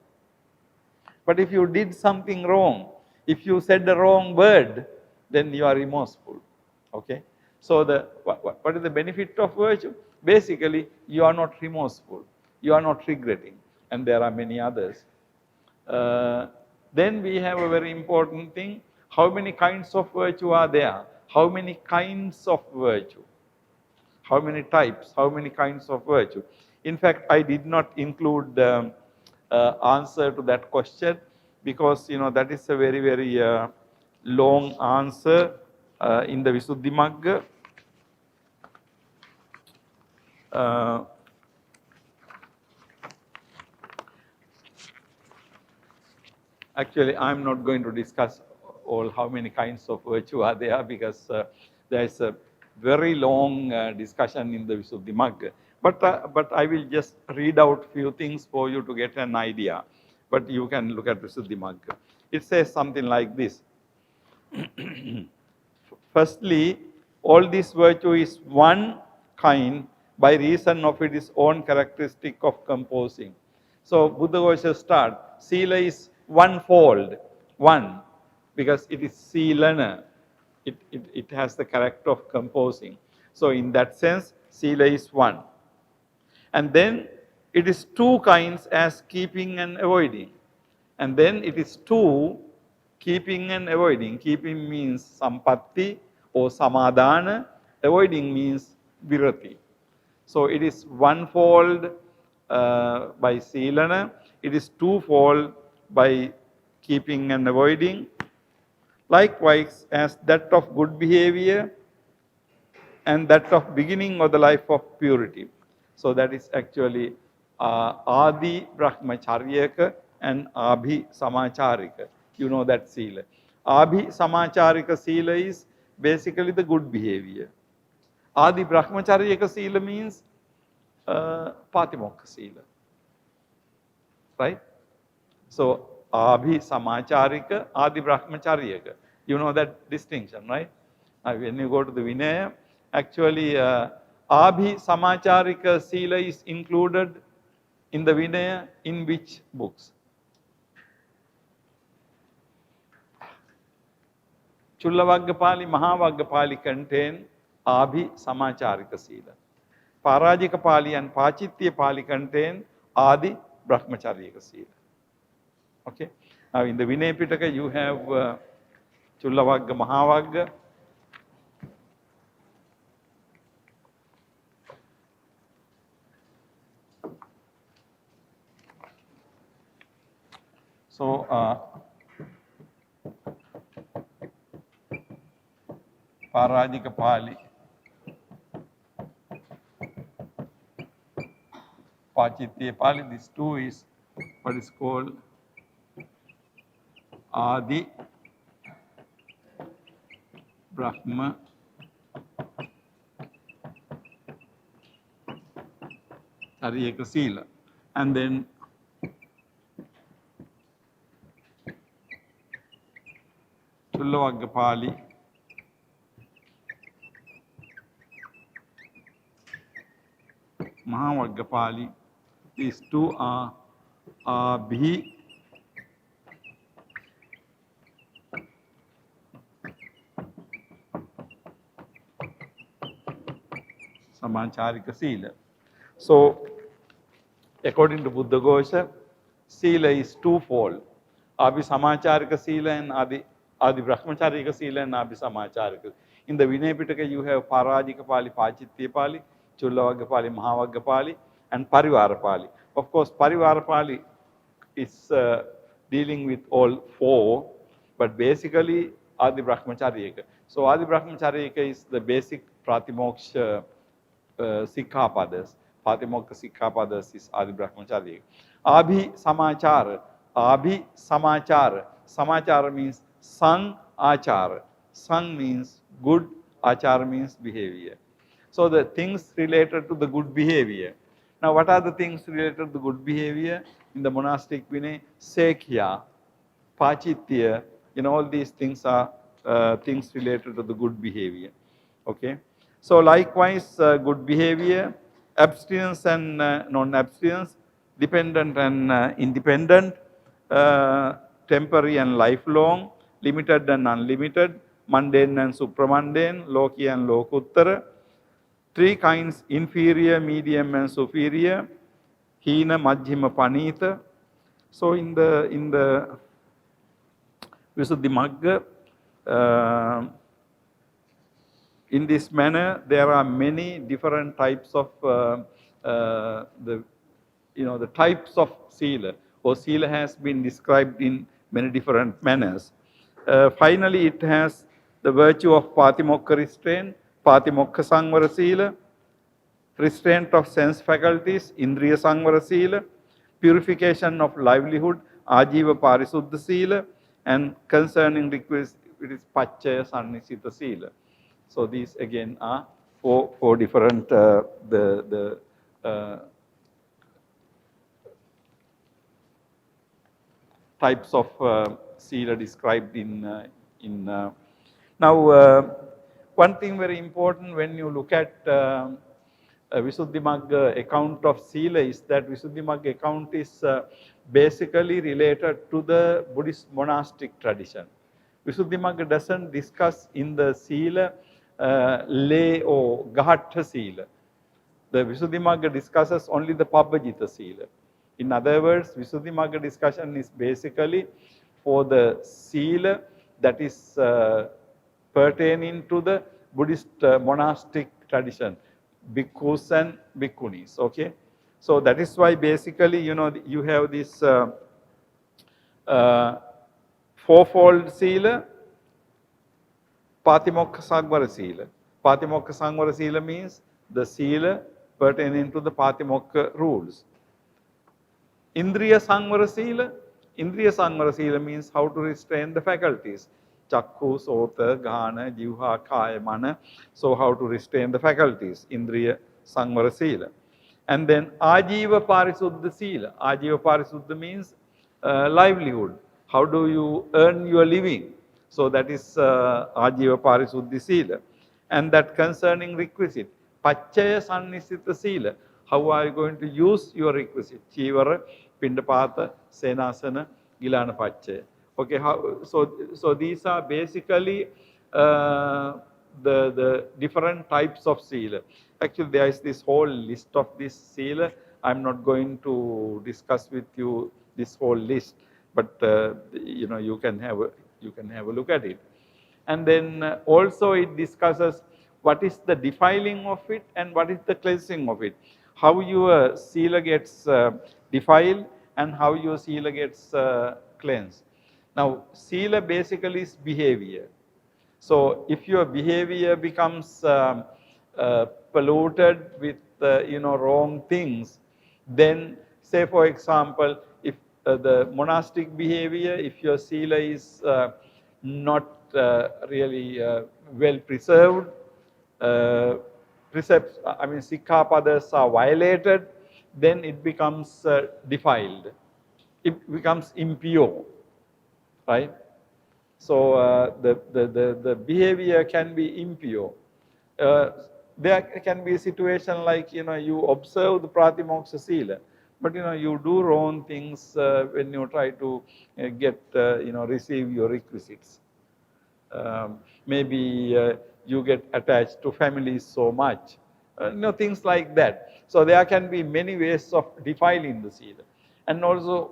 But if you did something wrong, if you said the wrong word, then you are remorseful. Okay? So what is the benefit of virtue? Basically, you are not remorseful. You are not regretting. And there are many others. Then we have a very important thing. How many kinds of virtue are there? How many kinds of virtue? How many types? How many kinds of virtue? In fact, I did not include the answer to that question because that is a very, very long answer in the Visuddhimagga. Actually, I'm not going to discuss all how many kinds of virtue are there because there is a very long discussion in the Visuddhimagga. But I will just read out few things for you to get an idea. But you can look at Visuddhimagga. It says something like this. Firstly, all this virtue is one kind by reason of its own characteristic of composing. So Buddhaghosa start. Sila is one-fold, one, because it is silana. It has the character of composing. So in that sense, sila is one. And then it is two kinds as keeping and avoiding. And then it is two, keeping and avoiding. Keeping means sampatti or samadhana. Avoiding means virati. So it is one-fold by silana. It is two-fold by keeping and avoiding. Likewise, as that of good behavior and that of beginning of the life of purity. So that is actually Adi Brahmacharyaka and Abhi Samacharika. You know that Sila. Abhi Samacharika Sila is basically the good behavior. Adi Brahmacharyaka Sila means Patimokha Sila. Right? So, Abhi Samacharika, Adi Brahmacharyaka. You know that distinction, right? When you go to the Vinaya, actually Abhi Samacharika Sila is included in the Vinaya in which books? Chullavarga Mahavagga Pāli contain Abhi Samacharika Sila. Parajika Pāli and Pāchitya Pāli contain Adi Brahmacharya Sila. Okay. Now in the Vinaya Pitaka you have Chullavarga Mahavagga. So Parajika Pāli, Pāchitya Pāli, these two is what is called Adi Brahma Charyaka Sila. And then Chullavarga Pāli, Mahavagga Pāli, these two are Abhi Samacharika Sila. So, according to Buddha Ghosha, Sila is twofold. Abhi Samacharika Sila and Adi Brahmacharika Sila and Abhi Samacharika. In the Vinaya Pitaka, you have Parajika Pāli, Pāchitya Pāli, Chullavarga Pāli, Mahavagga Pāli, and Parivara Pāli. Of course, Parivara Pāli is dealing with all four, but basically Adi Brahmacharya. So Adi Brahmacharya is the basic Pratimoksha Sikkhapadas. Pratimoksha Sikkhapadas is Adi Brahmacharya. Abhi Samachara. Abhi Samachara. Samachara means Sang Achara. Sang means good, Achara means behavior. So the things related to the good behavior. Now what are the things related to the good behavior? In the monastic Vinaya, Sekhya, Pāchitya, all these things are things related to the good behavior. Okay. So likewise, good behavior, abstinence and non-abstinence, dependent and independent, temporary and lifelong, limited and unlimited, mundane and supramundane, loki and lokuttara. Three kinds: inferior, medium, and superior. Hina, Madhyama, Panita. So in the Visuddhimagga, in this manner, there are many different types of the types of sila, or sila has been described in many different manners. Finally, it has the virtue of Patimokha restraint, Patimokha Sangvara Sila, restraint of sense faculties, Indriya Sangvara Sila, purification of livelihood, Ajiva Parisuddha Sila, and concerning request, it is Pachaya Sannisita Sila. So these again are four different types of sila described in now. One thing very important when you look at Visuddhimagga account of sila is that Visuddhimagga account is basically related to the Buddhist monastic tradition. Visuddhimagga doesn't discuss in the sila lay or Gahatha sila. The Visuddhimagga discusses only the Pabbajita sila. In other words, Visuddhimagga discussion is basically for the sila that is pertaining to the Buddhist monastic tradition, bhikkhus and bhikkhunis. Okay, so that is why basically you have this fourfold Sila, Patimokha Sangvara Sila. Patimokha Sangvara Sila means the Sila pertaining to the Patimokha rules. Indriya Sangvara Sila. Indriya Sangvara Sila means how to restrain the faculties. Chakku, Sota, Ghana, Jivha, Kaya, Mana. So how to restrain the faculties. Indriya Sangvara Sila. And then Ajiva Parisuddha Sila. Ajiva Parisuddha means livelihood. How do you earn your living? So that is Ajiva Parisuddhi Sila. And that concerning requisite. Pachaya Sannisita Sila. How are you going to use your requisite? Chivara, Pindapata, Senasana, Gilana Pachaya. Okay, so these are basically the different types of Sila. Actually, there is this whole list of this Sila. I'm not going to discuss with you this whole list, but you can have a look at it. And then also it discusses what is the defiling of it and what is the cleansing of it. How your Sila gets defiled and how your Sila gets cleansed. Now, Sila basically is behavior. So, if your behavior becomes polluted with wrong things, then say for example, if the monastic behavior, if your Sila is not really well preserved, precepts, Sikkhapadas are violated, then it becomes defiled. It becomes impure, right? So the behavior can be impure. There can be a situation like you observe the Pratimoksha Sila, but you do wrong things when you try to get receive your requisites. Maybe you get attached to families so much, things like that. So there can be many ways of defiling the Sila, and also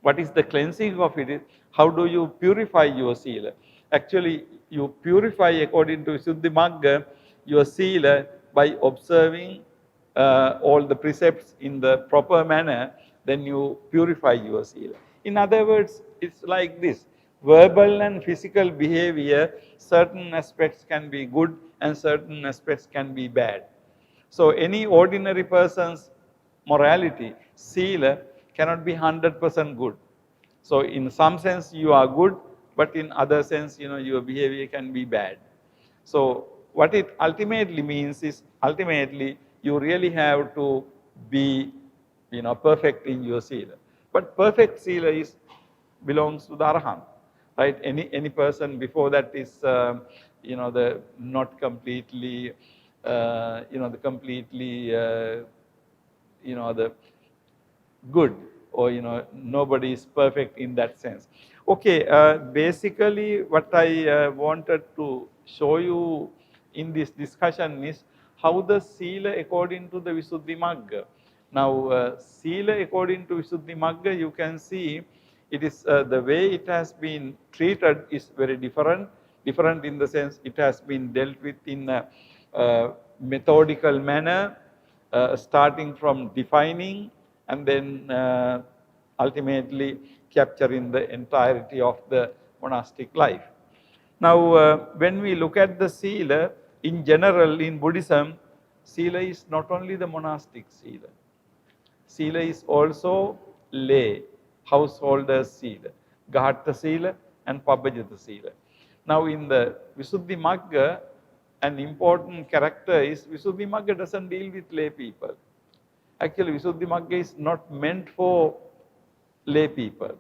what is the cleansing of it is how do you purify your Sila. Actually, you purify according to Visuddhi Magga your Sila by observing all the precepts in the proper manner, then you purify your Sila. In other words, it's like this. Verbal and physical behavior, certain aspects can be good and certain aspects can be bad. So any ordinary person's morality, Sila, cannot be 100% good. So in some sense you are good, but in other sense, your behavior can be bad. So what it ultimately means is, ultimately you really have to be, perfect in your Sila. But perfect Sila belongs to the Arahant, right? Any person before that is, the not completely, the completely, the good, or nobody is perfect in that sense. Okay, basically what I wanted to show you in this discussion is how the Sila according to the Visuddhi Magga. Now, Sila according to Visuddhi Magga, you can see it is the way it has been treated is very different. Different in the sense it has been dealt with in a methodical manner, starting from defining and then ultimately capturing the entirety of the monastic life. Now, when we look at the Sila, in general in Buddhism, Sila is not only the monastic Sila. Sila is also lay, householder's Sila, Gahatta Sila and Pabbajata Sila. Now, in the Visuddhi Magga, an important character is Visuddhi Magga doesn't deal with lay people. Actually, Visuddhi Magga is not meant for lay people.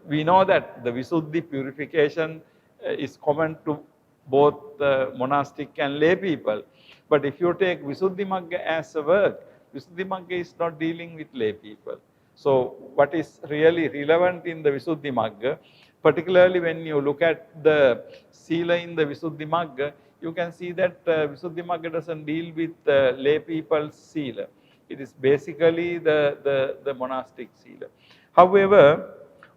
We know that the Visuddhi purification is common to both monastic and lay people. But if you take Visuddhi Magga as a work, Visuddhi Magga is not dealing with lay people. So what is really relevant in the Visuddhi Magga, particularly when you look at the Sila in the Visuddhi Magga, you can see that Visuddhi Magga doesn't deal with lay people's Sila. It is basically the monastic Sila. However,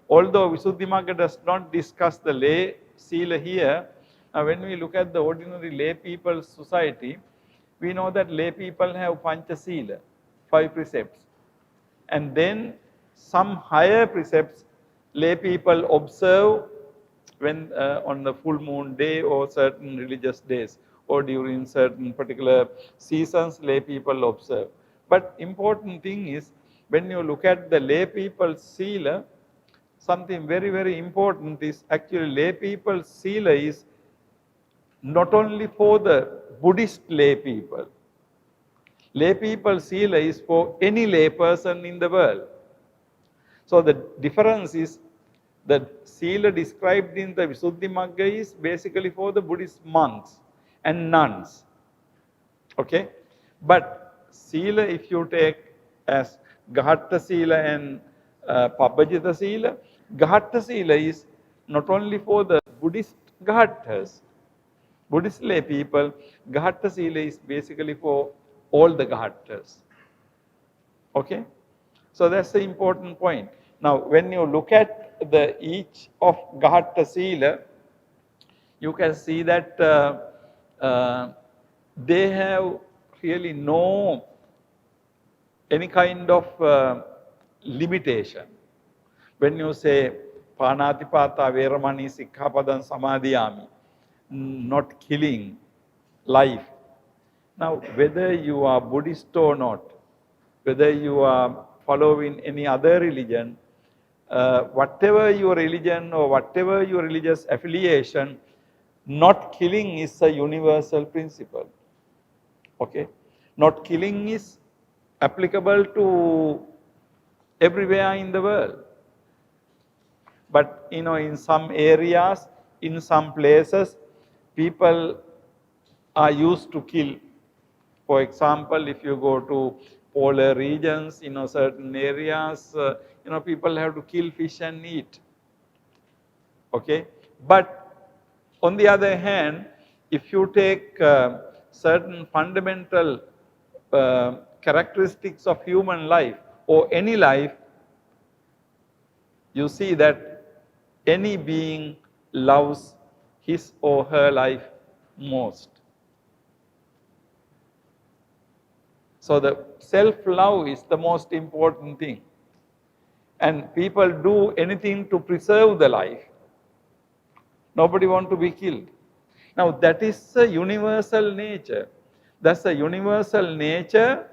although Visuddhi Magga does not discuss the lay Sila here, when we look at the ordinary lay people's society, we know that lay people have Pancha Sila, 5 precepts. And then some higher precepts lay people observe when on the full moon day or certain religious days or during certain particular seasons lay people observe. But important thing is when you look at the lay people's sila, something very, very important is actually lay people's sila is not only for the Buddhist lay people. Lay people's sila is for any lay person in the world. So the difference is the sila described in the Visuddhimagga is basically for the Buddhist monks and nuns. Okay? But sila, if you take as Gahatta sila and Pabbajita sila, Gahatta sila is not only for the Buddhist Gahattas, Buddhist lay people, Gahatta sila is basically for all the Gahattas. Okay? So that's the important point. Now, when you look at the each of Gahatta sila, you can see that they have really no any kind of limitation. When you say Panatipata Veramani Sikkhapadan Samadhiyami, not killing life. Now, whether you are Buddhist or not, whether you are following any other religion, whatever your religion or whatever your religious affiliation, not killing is a universal principle. Okay? Not killing is applicable to everywhere in the world. But in some areas, in some places, people are used to kill. For example, if you go to polar regions, certain areas, people have to kill fish and eat. Okay? But on the other hand, if you take certain fundamental characteristics of human life or any life, you see that any being loves his or her life most. So the self-love is the most important thing. And people do anything to preserve the life. Nobody wants to be killed. Now that is a universal nature. That's a universal nature.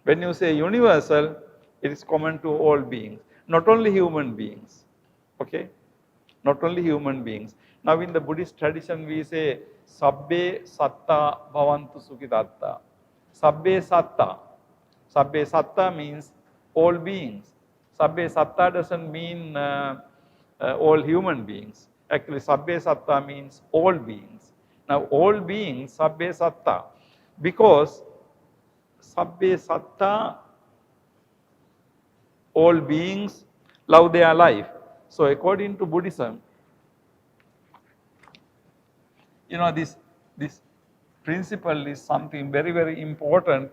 When you say universal, it is common to all beings, not only human beings. Okay? Not only human beings. Now in the Buddhist tradition we say, Sabbe Satta Bhavantu Sukhitatta. Sabbe Satta. Sabbe Satta means all beings. Sabbe Satta doesn't mean all human beings. Actually, Sabbe Satta means all beings. Now, all beings, Sabbe Satta, because Sabbe Satta, all beings love their life. So, according to Buddhism, this principle is something very, very important.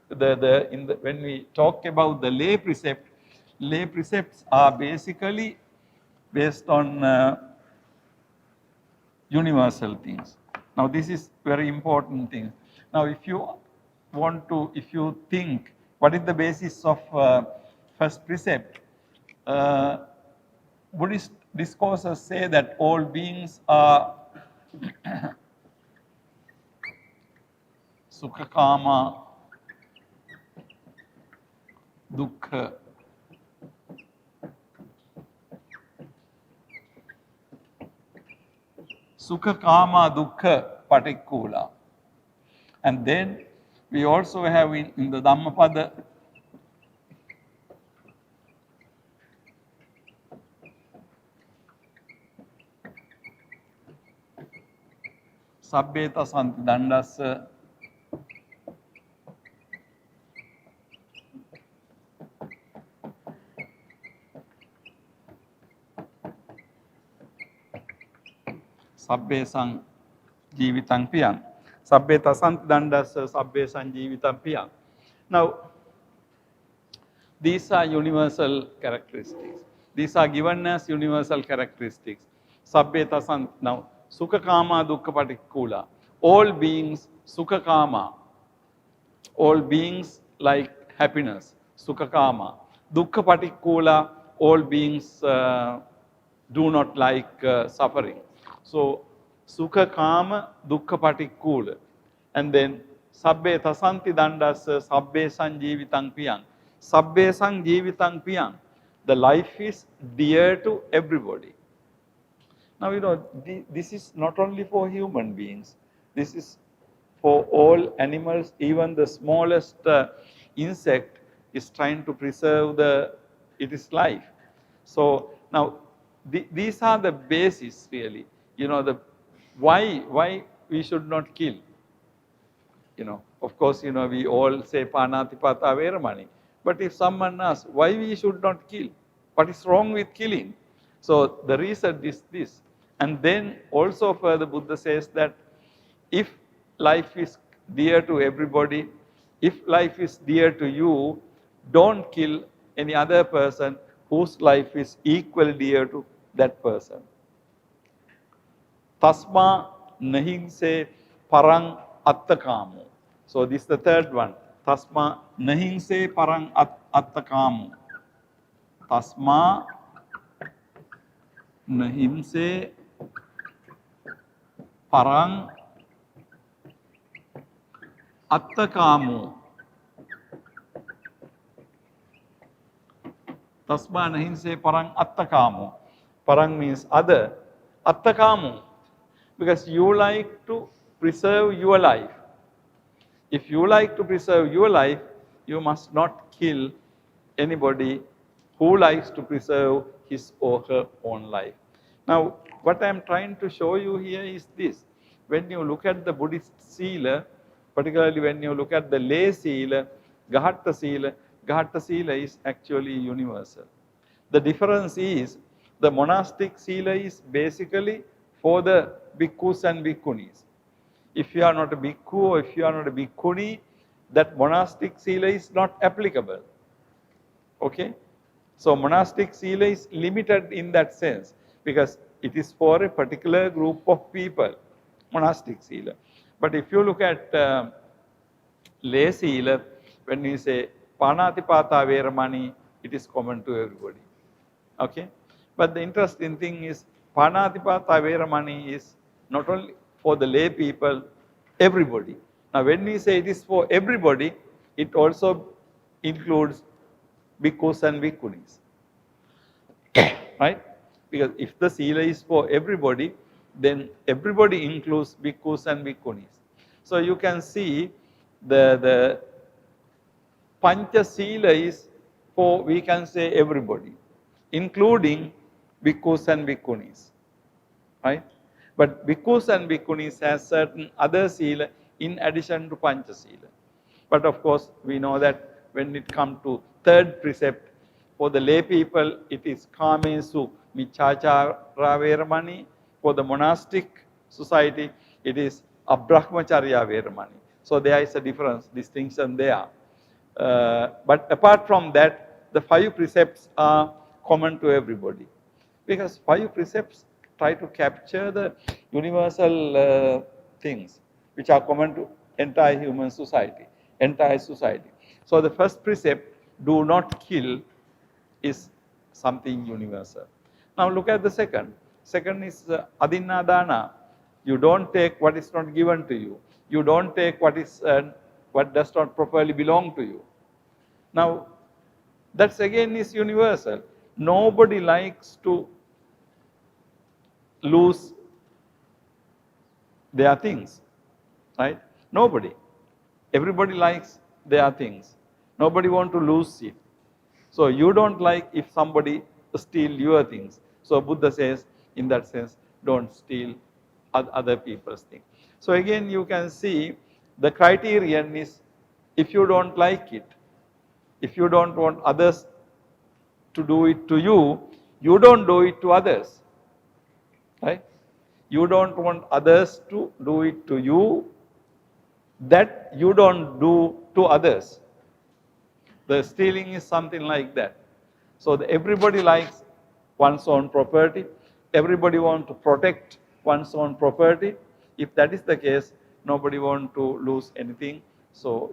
When we talk about the lay precepts are basically based on universal things. Now, this is very important thing. Now, if you think, what is the basis of first precept? Buddhist discourses say that all beings are Sukhakama, Dukkha, Sukhakama, Dukkha, Patikula. And then we also have in the Dhammapada Sabbeta Santi Dandasa Sabbesang Jivitang Piyang. Sabbeta Santi Dandasa Sabbesang Jivitang Piyang. Now, these are universal characteristics. These are given as universal characteristics. Sabbeta Santi. Now, Sukhakama Dukkha Patikula. All beings Sukhakama. All beings like happiness. Sukha-kama. Dukkha-patikula, all beings do not like suffering. So, Sukha-kama, Dukkha-patikula. And then, Sabbe tasanti dandasa, Sabbe sanjivitang piyang. Sabbe sanjivitang piyang. The life is dear to everybody. Now, this is not only for human beings. This is for all animals, even the smallest insect is trying to preserve its life. So now these are the basis really, the why we should not kill. Of course, we all say Panatipata Veramani, but if someone asks why we should not kill, what is wrong with killing? So the reason is this. And then also further Buddha says that if life is dear to everybody, if life is dear to you, don't kill any other person whose life is equally dear to that person. Tasma nahingse parang attakamu. So this is the third one. Tasma nahingse parang attakamu. Tasma nahingse parang attakamu. Tasma nahingse parang attakamu. Parang means other. Attakamu. Because you like to preserve your life. If you like to preserve your life, you must not kill anybody who likes to preserve his or her own life. Now, what I am trying to show you here is this. When you look at the Buddhist Sila, particularly when you look at the lay Sila, Gahatta Sila is actually universal. The difference is the monastic Sila is basically for the bhikkhus and bhikkhunis. If you are not a bhikkhu or if you are not a bhikkhuni, that monastic Sila is not applicable. Okay? So monastic Sila is limited in that sense because it is for a particular group of people, monastic Sila. But if you look at lay Sila, when you say Panatipata Veramani, it is common to everybody. Okay? But the interesting thing is Panatipata Veramani is not only for the lay people, everybody. Now when we say it is for everybody, it also includes bhikkhus and bhikkhunis. Right? Because if the sila is for everybody, then everybody includes bhikkhus and bhikkhunis. So you can see the pancha sila is for, we can say, everybody, including bhikkhus and bhikkhunis. Right? But bhikkhus and bhikkhunis has certain other sila in addition to pancha sila. But of course, we know that when it comes to third precept, for the lay people, it is kamesu michachara veramani. For the monastic society, it is abrahmacharya veramani. So there is a difference, distinction there. But apart from that, the 5 precepts are common to everybody. Because 5 precepts try to capture the universal things which are common to entire human society, entire society. So the first precept, do not kill, is something universal. Now look at the second. Second is adinna dana. You don't take what is not given to you. You don't take what does not properly belong to you. Now that's again is universal. Nobody likes to lose their things, right? Nobody. Everybody likes their things. Nobody wants to lose it. So you don't like if somebody steal your things. So Buddha says, in that sense, don't steal other people's things. So again, you can see the criterion is if you don't like it, if you don't want others to do it to you, you don't do it to others. Right? You don't want others to do it to you, that you don't do to others. The stealing is something like that. So everybody likes one's own property. Everybody wants to protect one's own property. If that is the case, nobody wants to lose anything. So,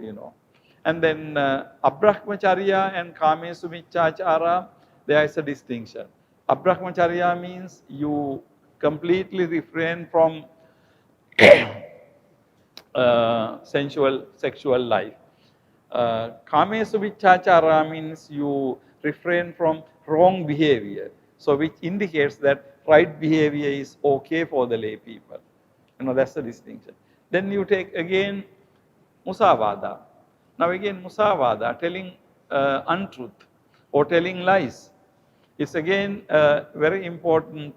And then Abrahmacharya and Kamesu Michachara, there is a distinction. Abrahmacharya means you completely refrain from sexual life. Kamesu Vichachara means you refrain from wrong behavior. So which indicates that right behavior is okay for the lay people. That's the distinction. Then you take again Musavada. Now again Musavada, telling untruth or telling lies, is again very important.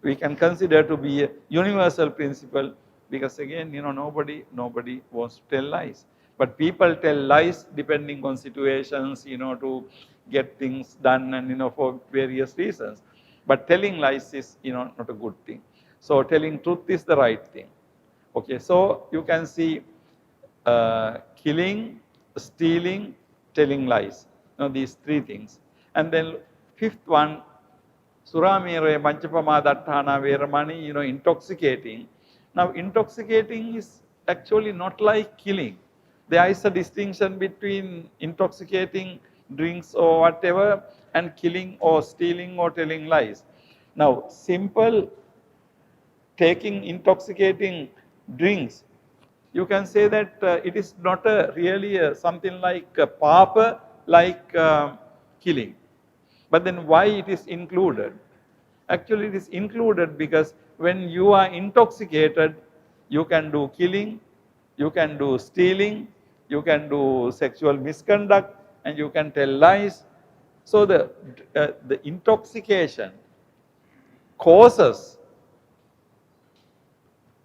We can consider to be a universal principle, because again, nobody wants to tell lies. But people tell lies depending on situations, to get things done and, for various reasons. But telling lies is, not a good thing. So telling truth is the right thing. Okay, so you can see killing, stealing, telling lies. These three things. And then fifth one, Suramire, Manchapama, Dattana, Veramani, intoxicating. Now, intoxicating is actually not like killing. There is a distinction between intoxicating drinks or whatever and killing or stealing or telling lies. Now, simple taking intoxicating drinks, you can say that it is not really something like papa, like killing. But then why it is included? Actually, it is included because when you are intoxicated, you can do killing, you can do stealing, you can do sexual misconduct, and you can tell lies. So the intoxication causes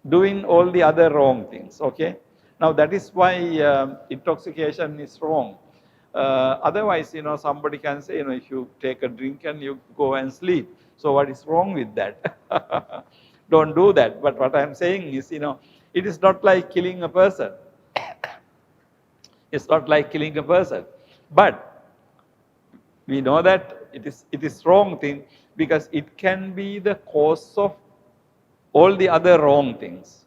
doing all the other wrong things, okay? Now that is why intoxication is wrong. Otherwise, somebody can say, if you take a drink and you go and sleep, so what is wrong with that? Don't do that. But what I am saying is, it is not like killing a person. It's not like killing a person. But we know that it is wrong thing because it can be the cause of all the other wrong things.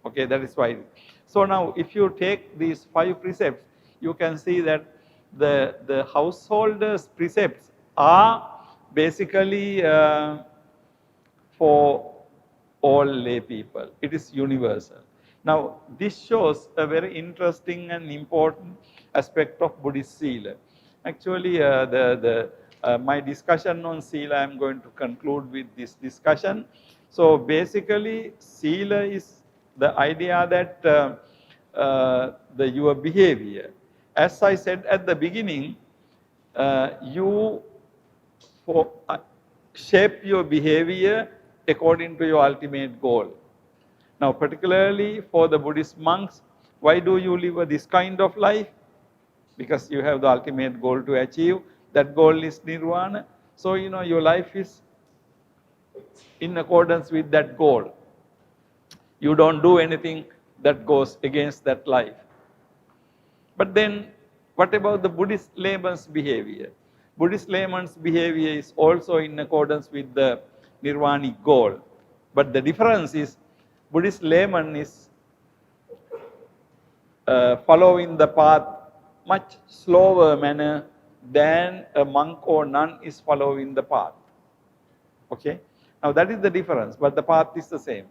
Okay, that is why. So now if you take these 5 precepts, you can see that the householders' precepts are basically for all lay people. It is universal. Now this shows a very interesting and important aspect of Buddhist Sila. Actually, my discussion on Sila, I am going to conclude with this discussion. So basically, Sila is the idea that your behavior. As I said at the beginning, you shape your behavior according to your ultimate goal. Now, particularly for the Buddhist monks, why do you live this kind of life? Because you have the ultimate goal to achieve. That goal is nirvana. So, your life is in accordance with that goal. You don't do anything that goes against that life. But then, what about the Buddhist layman's behavior? Buddhist layman's behavior is also in accordance with the nirvanic goal. But the difference is, Buddhist layman is following the path much slower manner than a monk or nun is following the path. Okay? Now that is the difference, but the path is the same.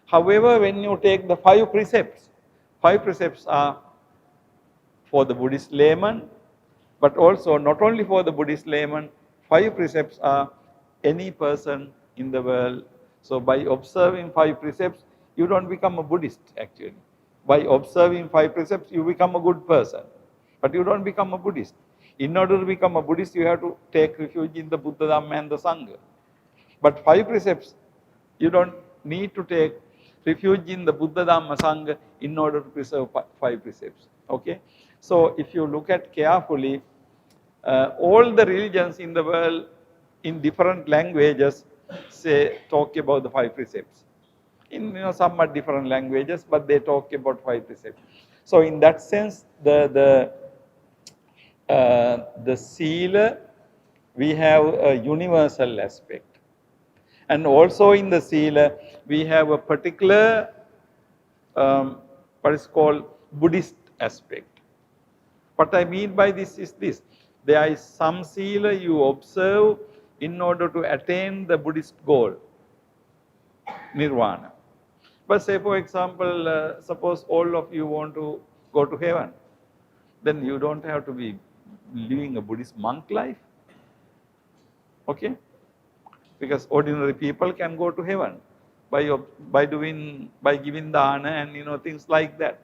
However, when you take the 5 precepts are for the Buddhist layman, but also not only for the Buddhist layman, 5 precepts are any person in the world. So by observing 5 precepts, you don't become a Buddhist actually. By observing 5 precepts, you become a good person, but you don't become a Buddhist. In order to become a Buddhist, you have to take refuge in the Buddha, Dhamma and the Sangha. But 5 precepts, you don't need to take refuge in the Buddha, Dhamma, Sangha in order to preserve 5 precepts. Okay? So if you look at carefully, all the religions in the world in different languages talk about the 5 precepts. In somewhat different languages, but they talk about 5 precepts. So in that sense, the Sila, we have a universal aspect. And also in the Sila, we have a particular, what is called Buddhist aspect. What I mean by this is this. There is some sila you observe in order to attain the Buddhist goal, nirvana. But say for example, suppose all of you want to go to heaven, then you don't have to be living a Buddhist monk life, okay? Because ordinary people can go to heaven by giving dana and things like that.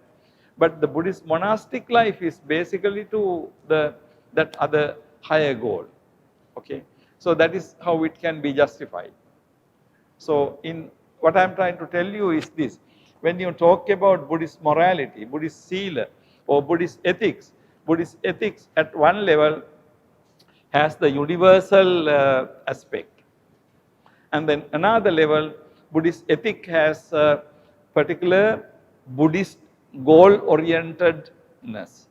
But the Buddhist monastic life is basically to that other higher goal, okay? So that is how it can be justified. So what I am trying to tell you is this. When you talk about Buddhist morality, Buddhist sila or Buddhist ethics at one level has the universal aspect. And then another level, Buddhist ethic has a particular Buddhist goal-orientedness,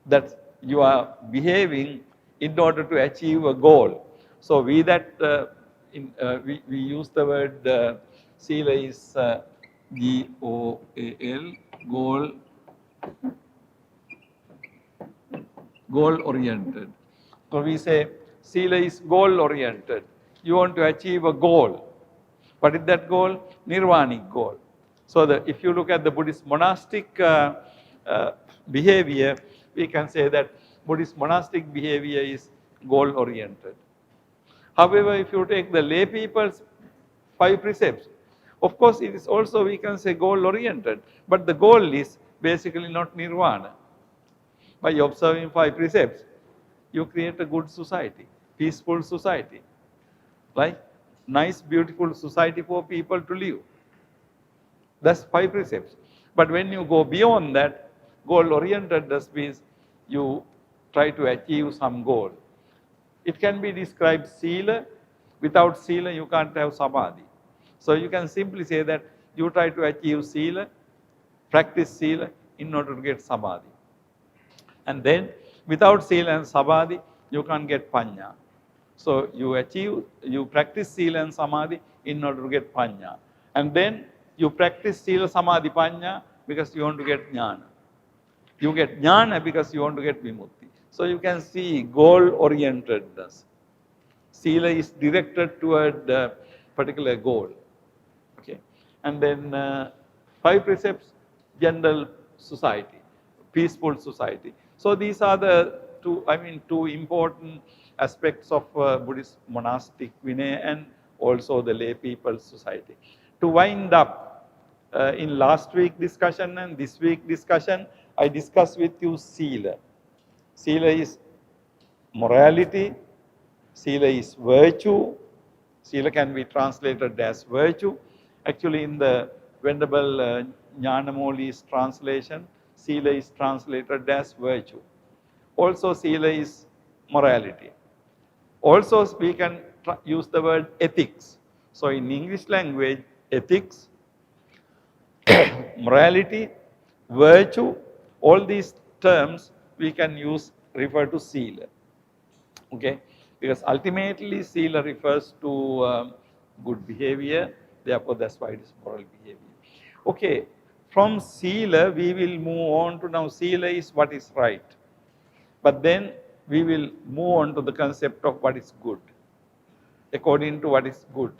that you are behaving in order to achieve a goal. So we use the word sila is G-O-A-L, goal-oriented. So we say sila is goal-oriented. You want to achieve a goal. What is that goal? Nirvanic goal. So if you look at the Buddhist monastic behavior, we can say that Buddhist monastic behavior is goal-oriented. However, if you take the lay people's 5 precepts, of course it is also, we can say, goal-oriented, but the goal is basically not nirvana. By observing 5 precepts, you create a good society, peaceful society, like nice, beautiful society for people to live. That's 5 precepts. But when you go beyond that, goal-oriented means you try to achieve some goal. It can be described sila. Without sila, you can't have samadhi. So you can simply say that you try to achieve sila, practice sila in order to get samadhi. And then without sila and samadhi, you can't get panya. So you practice sila and samadhi in order to get panya. And then you practice sila, samadhi, panya because you want to get jnana. You get jnana because you want to get vimutti. So you can see goal-orientedness. Sila is directed toward a particular goal. Okay. And then 5 precepts, general society, peaceful society. So these are the two important aspects of Buddhist monastic Vinaya and also the lay people's society. To wind up, in last week discussion and this week discussion, I discussed with you sila. Sila is morality, sila is virtue, sila can be translated as virtue. Actually in the Venerable Jnanamoli's translation, sila is translated as virtue. Also sila is morality. Also we can use the word ethics. So in English language, ethics, morality, virtue, all these terms we can refer to sila. Okay, because ultimately sila refers to good behavior, therefore that's why it is moral behavior. Okay, from sila we will move on to now sila is what is right. But then we will move on to the concept of what is good, according to what is good.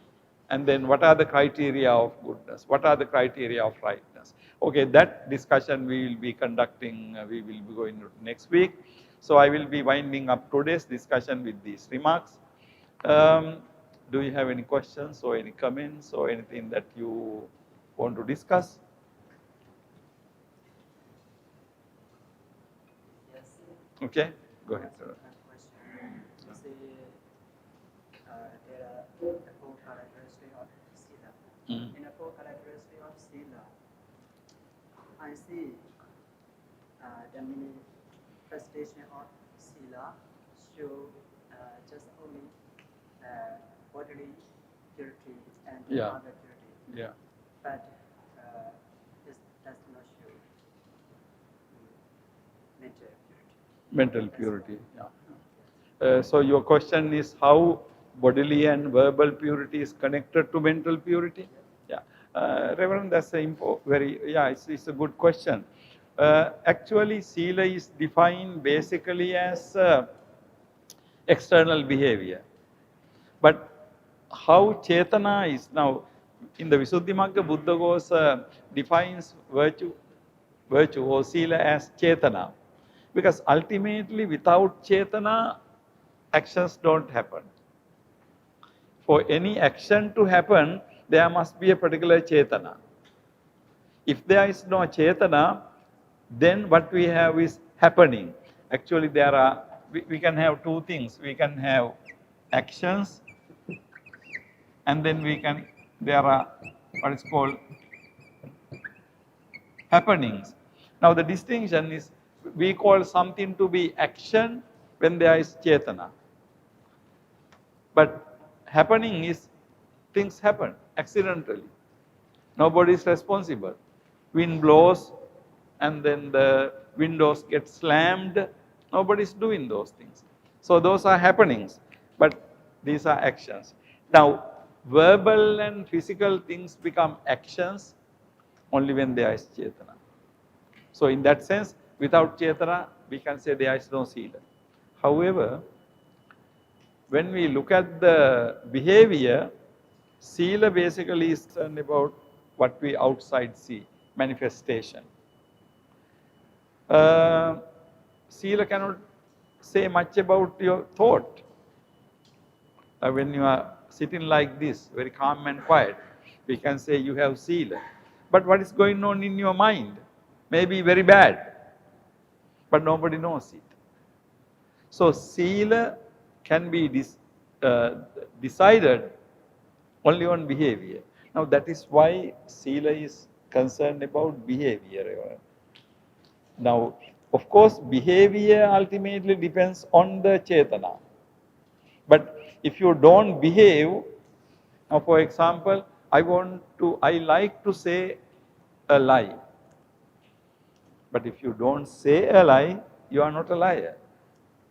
And then what are the criteria of goodness? What are the criteria of rightness? Okay, that discussion we will be conducting, we will be going to next week. So I will be winding up today's discussion with these remarks. Do you have any questions or any comments or anything that you want to discuss? Yes. Okay, go ahead, sir. You see, there are 4 characteristics of sila. In the 4 characteristics of sila, I see the manifestation of sila show just only bodily purity and other purity. Yeah. But this does not show mental purity. Mental purity, yeah. So your question is how bodily and verbal purity is connected to mental purity? Yeah. Reverend, that's it's a good question. Actually, Sila is defined basically as external behavior. But how Chetana is now, in the Visuddhimagga, Buddha goes, defines virtue or Sila as Chetana. Because ultimately, without Chetana, actions don't happen. For any action to happen, there must be a particular Chetana. If there is no Chetana, then what we have is happening. Actually, we can have two things. We can have actions, and then there are what is called happenings. Now, the distinction is we call something to be action when there is Chetana. But happening is things happen accidentally. Nobody is responsible. Wind blows and then the windows get slammed. Nobody is doing those things. So those are happenings, but these are actions. Now, verbal and physical things become actions only when there is Chetana. So in that sense, without Chetana, we can say there is no Sila. However, when we look at the behavior, Sila basically is about what we outside see, manifestation. Sila cannot say much about your thought. When you are sitting like this, very calm and quiet, we can say you have Sila. But what is going on in your mind may be very bad, but nobody knows it. So Sila can be decided only on behavior. Now that is why Sila is concerned about behavior. Now, of course, behavior ultimately depends on the Chetana. But if you don't behave, now for example, I like to say a lie. But if you don't say a lie, you are not a liar.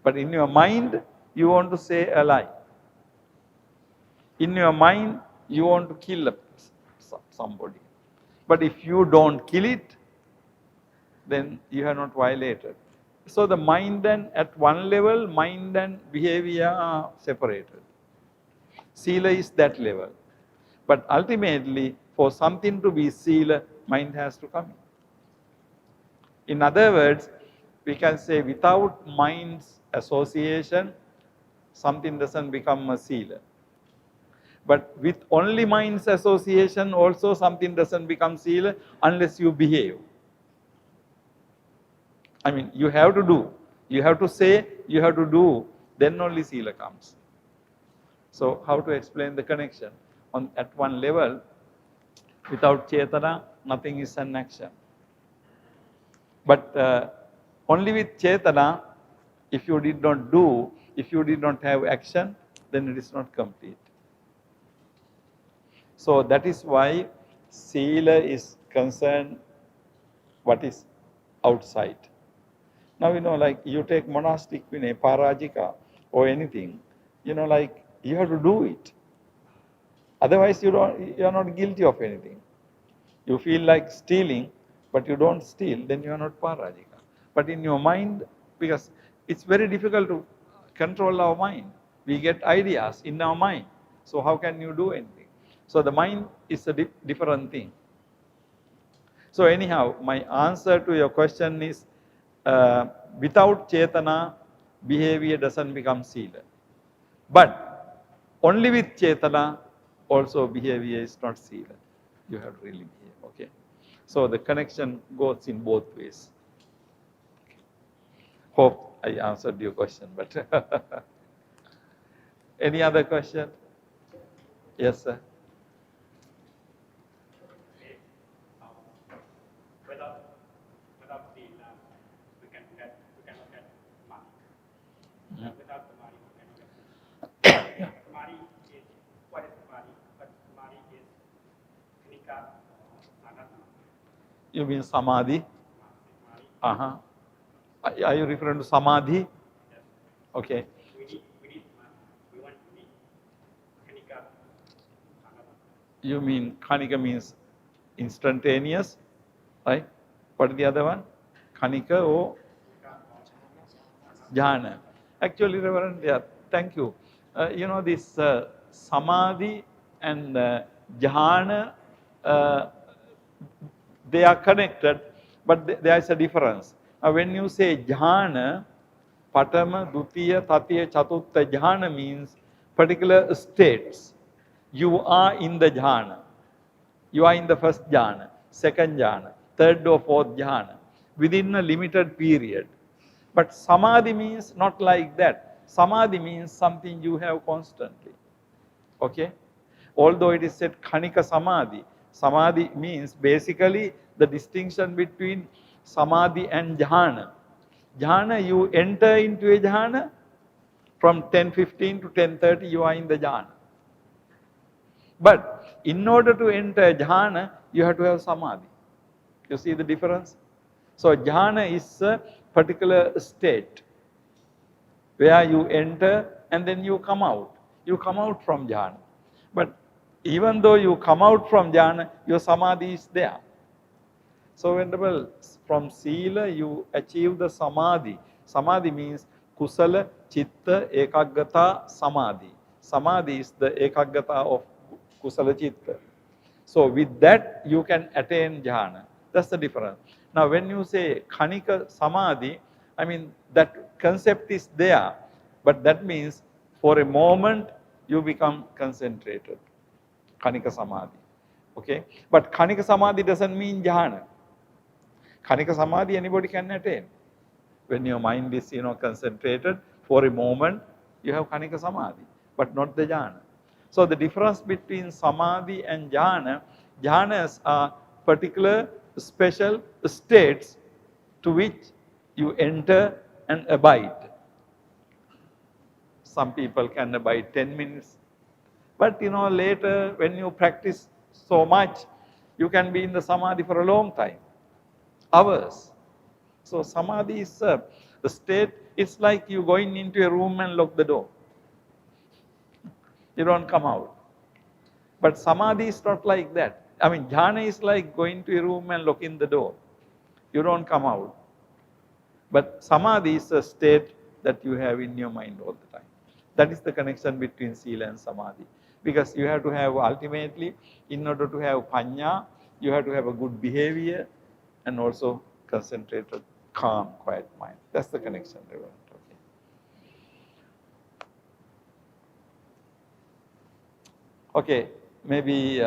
But in your mind, you want to say a lie. In your mind, you want to kill somebody. But if you don't kill it, then you have not violated. So the mind and at one level, mind and behavior are separated. Sila is that level. But ultimately, for something to be Sila, mind has to come in. In other words, we can say without mind's association, something doesn't become a Sila. But with only mind's association, also something doesn't become Sila unless you behave. I mean, you have to do, you have to say, you have to do, then only Sila comes. So, how to explain the connection? At one level, without Chetana, nothing is an action. But only with Chetana, if you did not do, if you did not have action, then it is not complete. So that is why Sila is concerned what is outside. Now, like you take monastic Vinay, Parajika or anything, like you have to do it. Otherwise, you are not guilty of anything. You feel like stealing, but you don't steal, then you are not Parajika. But in your mind, because it's very difficult to control our mind. We get ideas in our mind. So how can you do anything? So the mind is a different thing. So anyhow, my answer to your question is, without Chetana, behavior doesn't become Sila. But only with Chetana, also behavior is not Sila. You have to really behave, okay? So the connection goes in both ways. Hope I answered your question, but any other question? Yes, sir. Without Sila, we cannot get money. Without the money, we cannot get money. What is money? But money is Nika. You mean Samadhi? Are you referring to Samadhi? Yes. Okay. We need money. We want to need Kanika. You mean Kanika means instantaneous, right? What is the other one? Khanika or jhana. Actually, Reverend, yeah, thank you. You know, this samadhi and jhana, they are connected, but there is a difference. When you say jhana, patama, dutiya, tatiya, chatutta, jhana means particular states. You are in the jhana. You are in the first jhana, second jhana, third or fourth jhana, within a limited period. But samadhi means not like that. Samadhi means something you have constantly. Okay? Although it is said khanika samadhi, samadhi means basically the distinction between samadhi and jhana. Jhana, you enter into a jhana, from 10:15 to 10:30 you are in the jhana. But in order to enter jhana, you have to have samadhi. You see the difference? So jhana is a particular state where you enter and then you come out. You come out from jhana. But even though you come out from jhana, your samadhi is there. So Venerable, from sila you achieve the samadhi. Samadhi means kusala, chitta, ekaggata, samadhi. Samadhi is the ekaggata of kusala chitta. So with that you can attain jhana. That's the difference. Now when you say khanika samadhi, I mean that concept is there, but that means for a moment you become concentrated. Khanika samadhi. Okay? But khanika samadhi doesn't mean jhana. Khanika samadhi anybody can attain. When your mind is, concentrated for a moment, you have khanika samadhi, but not the jhana. So the difference between samadhi and jhana, jhanas are particular special states to which you enter and abide. Some people can abide 10 minutes. But later when you practice so much, you can be in the samadhi for a long time, hours. So samadhi is a state, it's like you going into a room and lock the door. You don't come out. But samadhi is not like that. I mean, jhana is like going to a room and locking the door. You don't come out. But samadhi is a state that you have in your mind all the time. That is the connection between sila and samadhi. Because you have to have, ultimately, in order to have panya, you have to have a good behavior and also concentrated, calm, quiet mind. That's the connection. Okay, maybe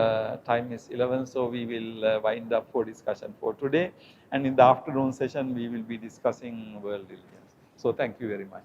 time is 11, so we will wind up for discussion for today. And in the afternoon session, we will be discussing world religions. So thank you very much.